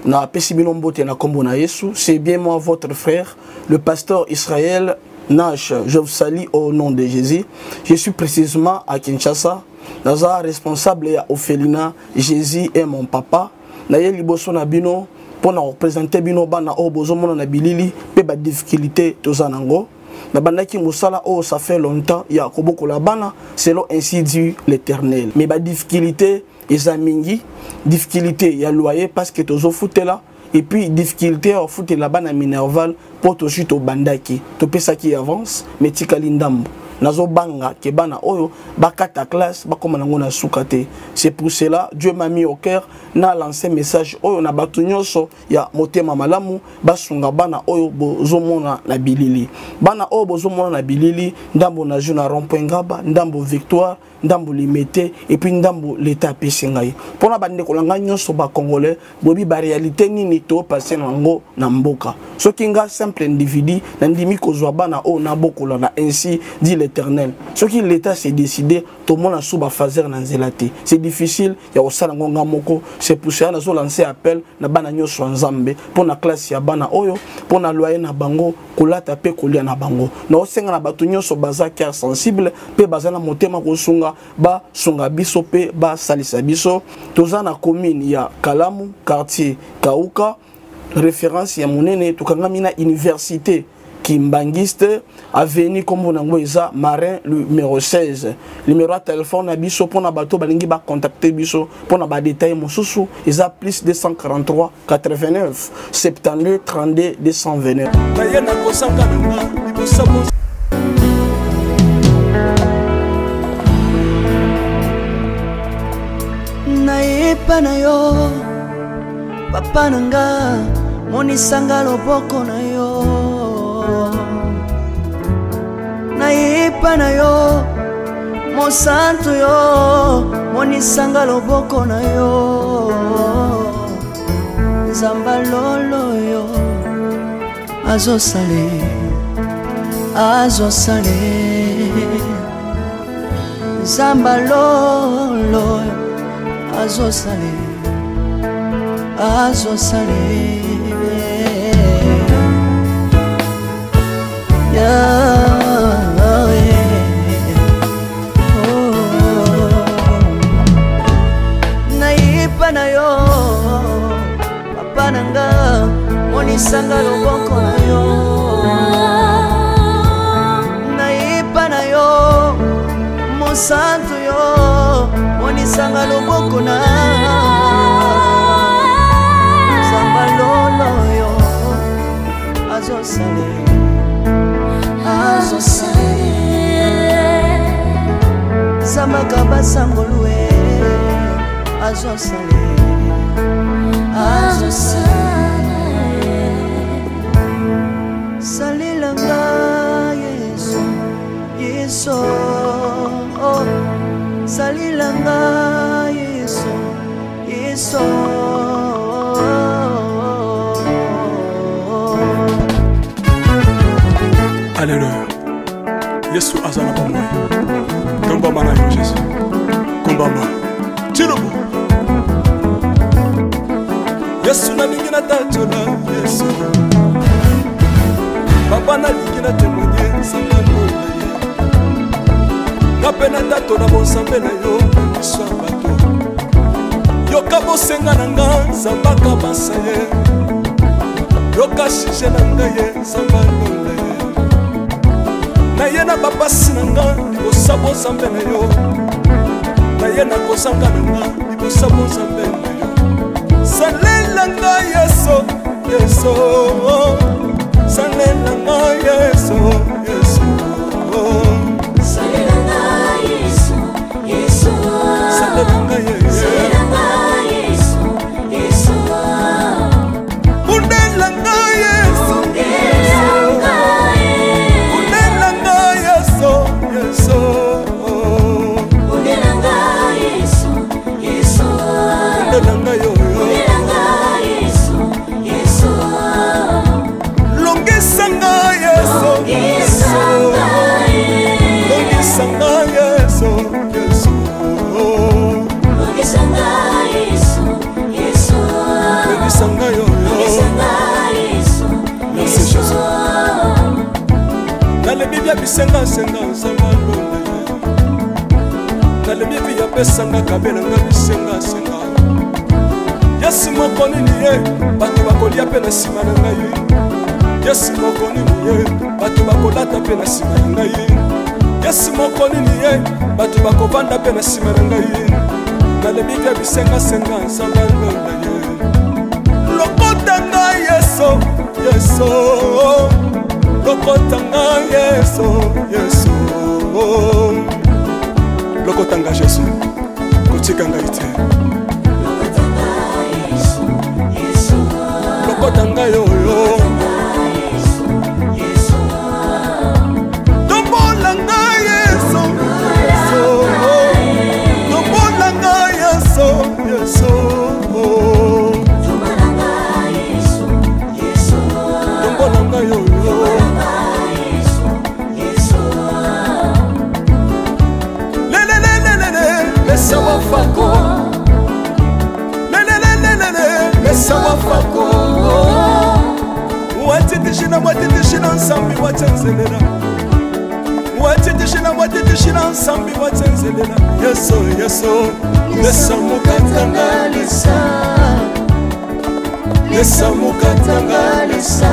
Speaker 3: na pesibino mbote na kombo na Yesu. C'est bien moi votre frère le pasteur Israël Nash. Je vous salue au nom de Jésus. Je suis précisément à Kinshasa. Naza responsable ya Ophelina. Jésus est mon papa. Na ye liboso na bino pour na représenter bino bana o bozomona na bilili pe ba difficulté tozanango. Na bandaki musala o ça fait longtemps ya koboko la bana selon ainsi dit l'Éternel. Mais ba difficulté ezamingi difficulté ya loyer parce que tozo foutela et puis difficulté au foot la bana minerval pour to chute au bandaki to pesa qui avance mais tikali ndambo nazo banga ke bana oyo bakata classe bakoma nango na sukate. C'est pour cela Dieu m'a mis au cœur na lancé message oyo na batu nyonso ya motema malamu basunga bana oyo bozomona na bilili bana oyo bozomona na bilili ndambo na juna rond-point Ngaba ndambo Victoire ndambo limité et puis ndambo l'état pesengai pona bande kolanga nyonso ba congolais bobi ba réalité nini to passer nango na mboka soki nga simple individu na ndimi kozwa bana o na bokola na ainsi dit l'Éternel soki l'état s'est décidé to mona suba fazer na nzelate c'est difficile ya osala ngonga moko. C'est pour ça nazo lancer appel na bana nyonso nzambe pona classe ya bana oyo pona loyer na bango kolata pe kolia na bango na osenga na batu nyonso baza cœur sensible pe baza na motema kosunga ba sunga biso pe ba salisa biso toza na commune ya Kalamu quartier Kauka référence ya monene tokangami na université Kimbangiste avenue comme nango eza Marin numéro 16 numéro de téléphone na biso pona bato balingi ba contacter biso pona ba détail mosusu eza plus 243 89 72 32 229
Speaker 9: nayepa na yo papa nanga monisanga loboko na yo nayepa na yo mosantu yo monisanga loboko na yo nzamba lolo yo azosale nzamba lolo azosale nayipa na yo papa nanga monisanga loboko na yo nayipa na yo mosantu yo monisanga loboko na nzamba lolo yo azosale Samaka basangolwe azosale salilanga Yesu salilanga Yesu
Speaker 10: Alléluia. Yesu azana pamoja. Komba mana yo Yesu. Komba ma. Chirubu. Yesu na lingina tachona Yesu. Papa na lingina témoigner sangalo na ye. Kapena tato na bonsambe na yo sabato. Yoka bosenga nanga sambaka basaye. Yoka shije nanga ye sambalo na ye na bapasi nanga nakosabo nzambe na yo naye nakosanga na nga libosabo nzambe na yo salela nga yeso yeso salela nga yeso yeso salela nga yeso yeso salela nga yeso yeso undela nga yeso undela nga yeso yeso undela nga yeso yeso undela nga yo longisanga yeso yeso longisanga yeso yeso longisanga yeso yeso longisanga yo longisanga yeso yeso nalebi bya bisenga senga nzamba londe nalebi bya pesanga kabela nga bisenga senga yesi moko nini ye bato bakolia mpe na nsima na ngai yesi moko nini ye bato bakolata mpe na nsima na ngai yesi moko nini ye bato bakovanda mpe na nsima na ngai nalebi bya bisengasenga nzamba londa ye lokota ngai yeso yeso lokota ngai yeso yeso lokota ngai yesu kotika ngai te lokota ngai oyo tombola ngai yeso tombola ngai yeso yeso tombola ngai oyo lelelelelele lesa wafako lelelelelele lesa wafako watitishina watitishina nsambi watsenzelela watitishina watitishina nsambi watsenzelela yeso yeso lesa mukatanga lesa lesa mukatanga lesa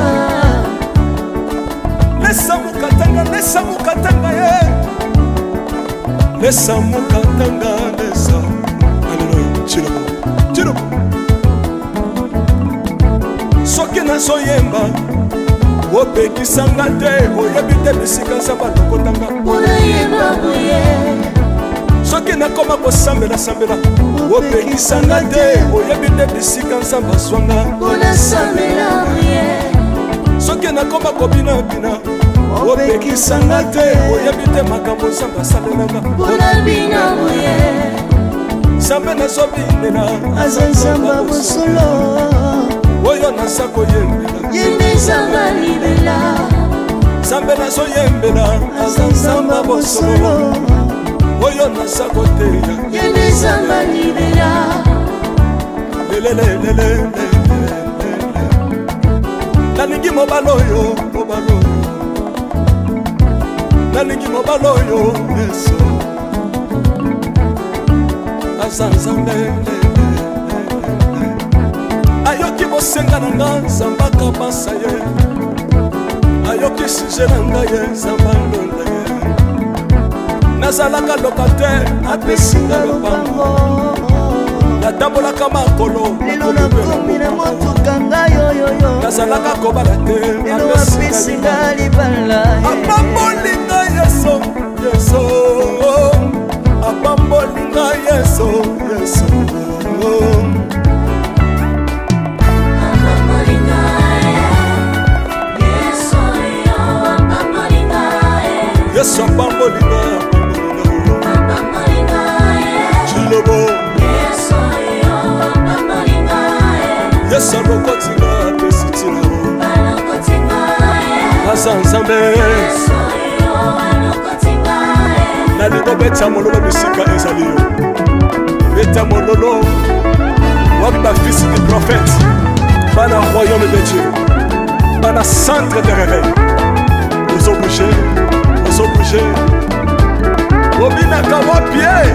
Speaker 10: lesa mukatanga lesa mukatanga ye lesa mukatanga lesa aleluya chilobo chilobo soki nazoyemba opekisanga te oyebi te bisika nzambe alokotanga onayemba boye soki nakoma kosambela opekisanga te oyebi te bisika nzambe azwanga onasambela boye soki nakoma kobinabina opekisanga te oyebi te makambo nzambe asalelanga onabina boye nzambe nazobinela aza nzambe bosolo oyo naza koyembela yembezanga libela nzambe nazoyembela aza nzambe bosolo oyo naza koteya yembezanga libela lelelelele nalingi mobala oyo nalingi mobala oyo yesu aza nzambe ayoki bosenga na nga nzamba kabasa ye ayoki suje na ngai ye nzamba ndonda ye nazalaka lokatere apesinga lopango natambolaka makolo lelo nakomi na motuka ngai oyoyo nazalaka kobala te lelo apesinga libala apambolinga yeso yeso apambolinga yeso yeso yesu apambolinga chilobo yesu alokotinga apesitina aza nzambe nalingo beta mololo bisika ezali yo beta mololo wapi bafisi du prophète bana royaume de dieu bana centre de réveil ozobouge obinaka wapie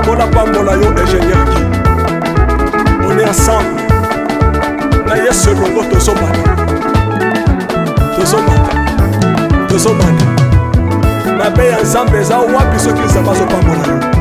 Speaker 10: mpona pambola yo ingénieur ki on est ensemble na yesu elongo tozomata mabe ya nzambe eza wapi soki nzambe azopambola yo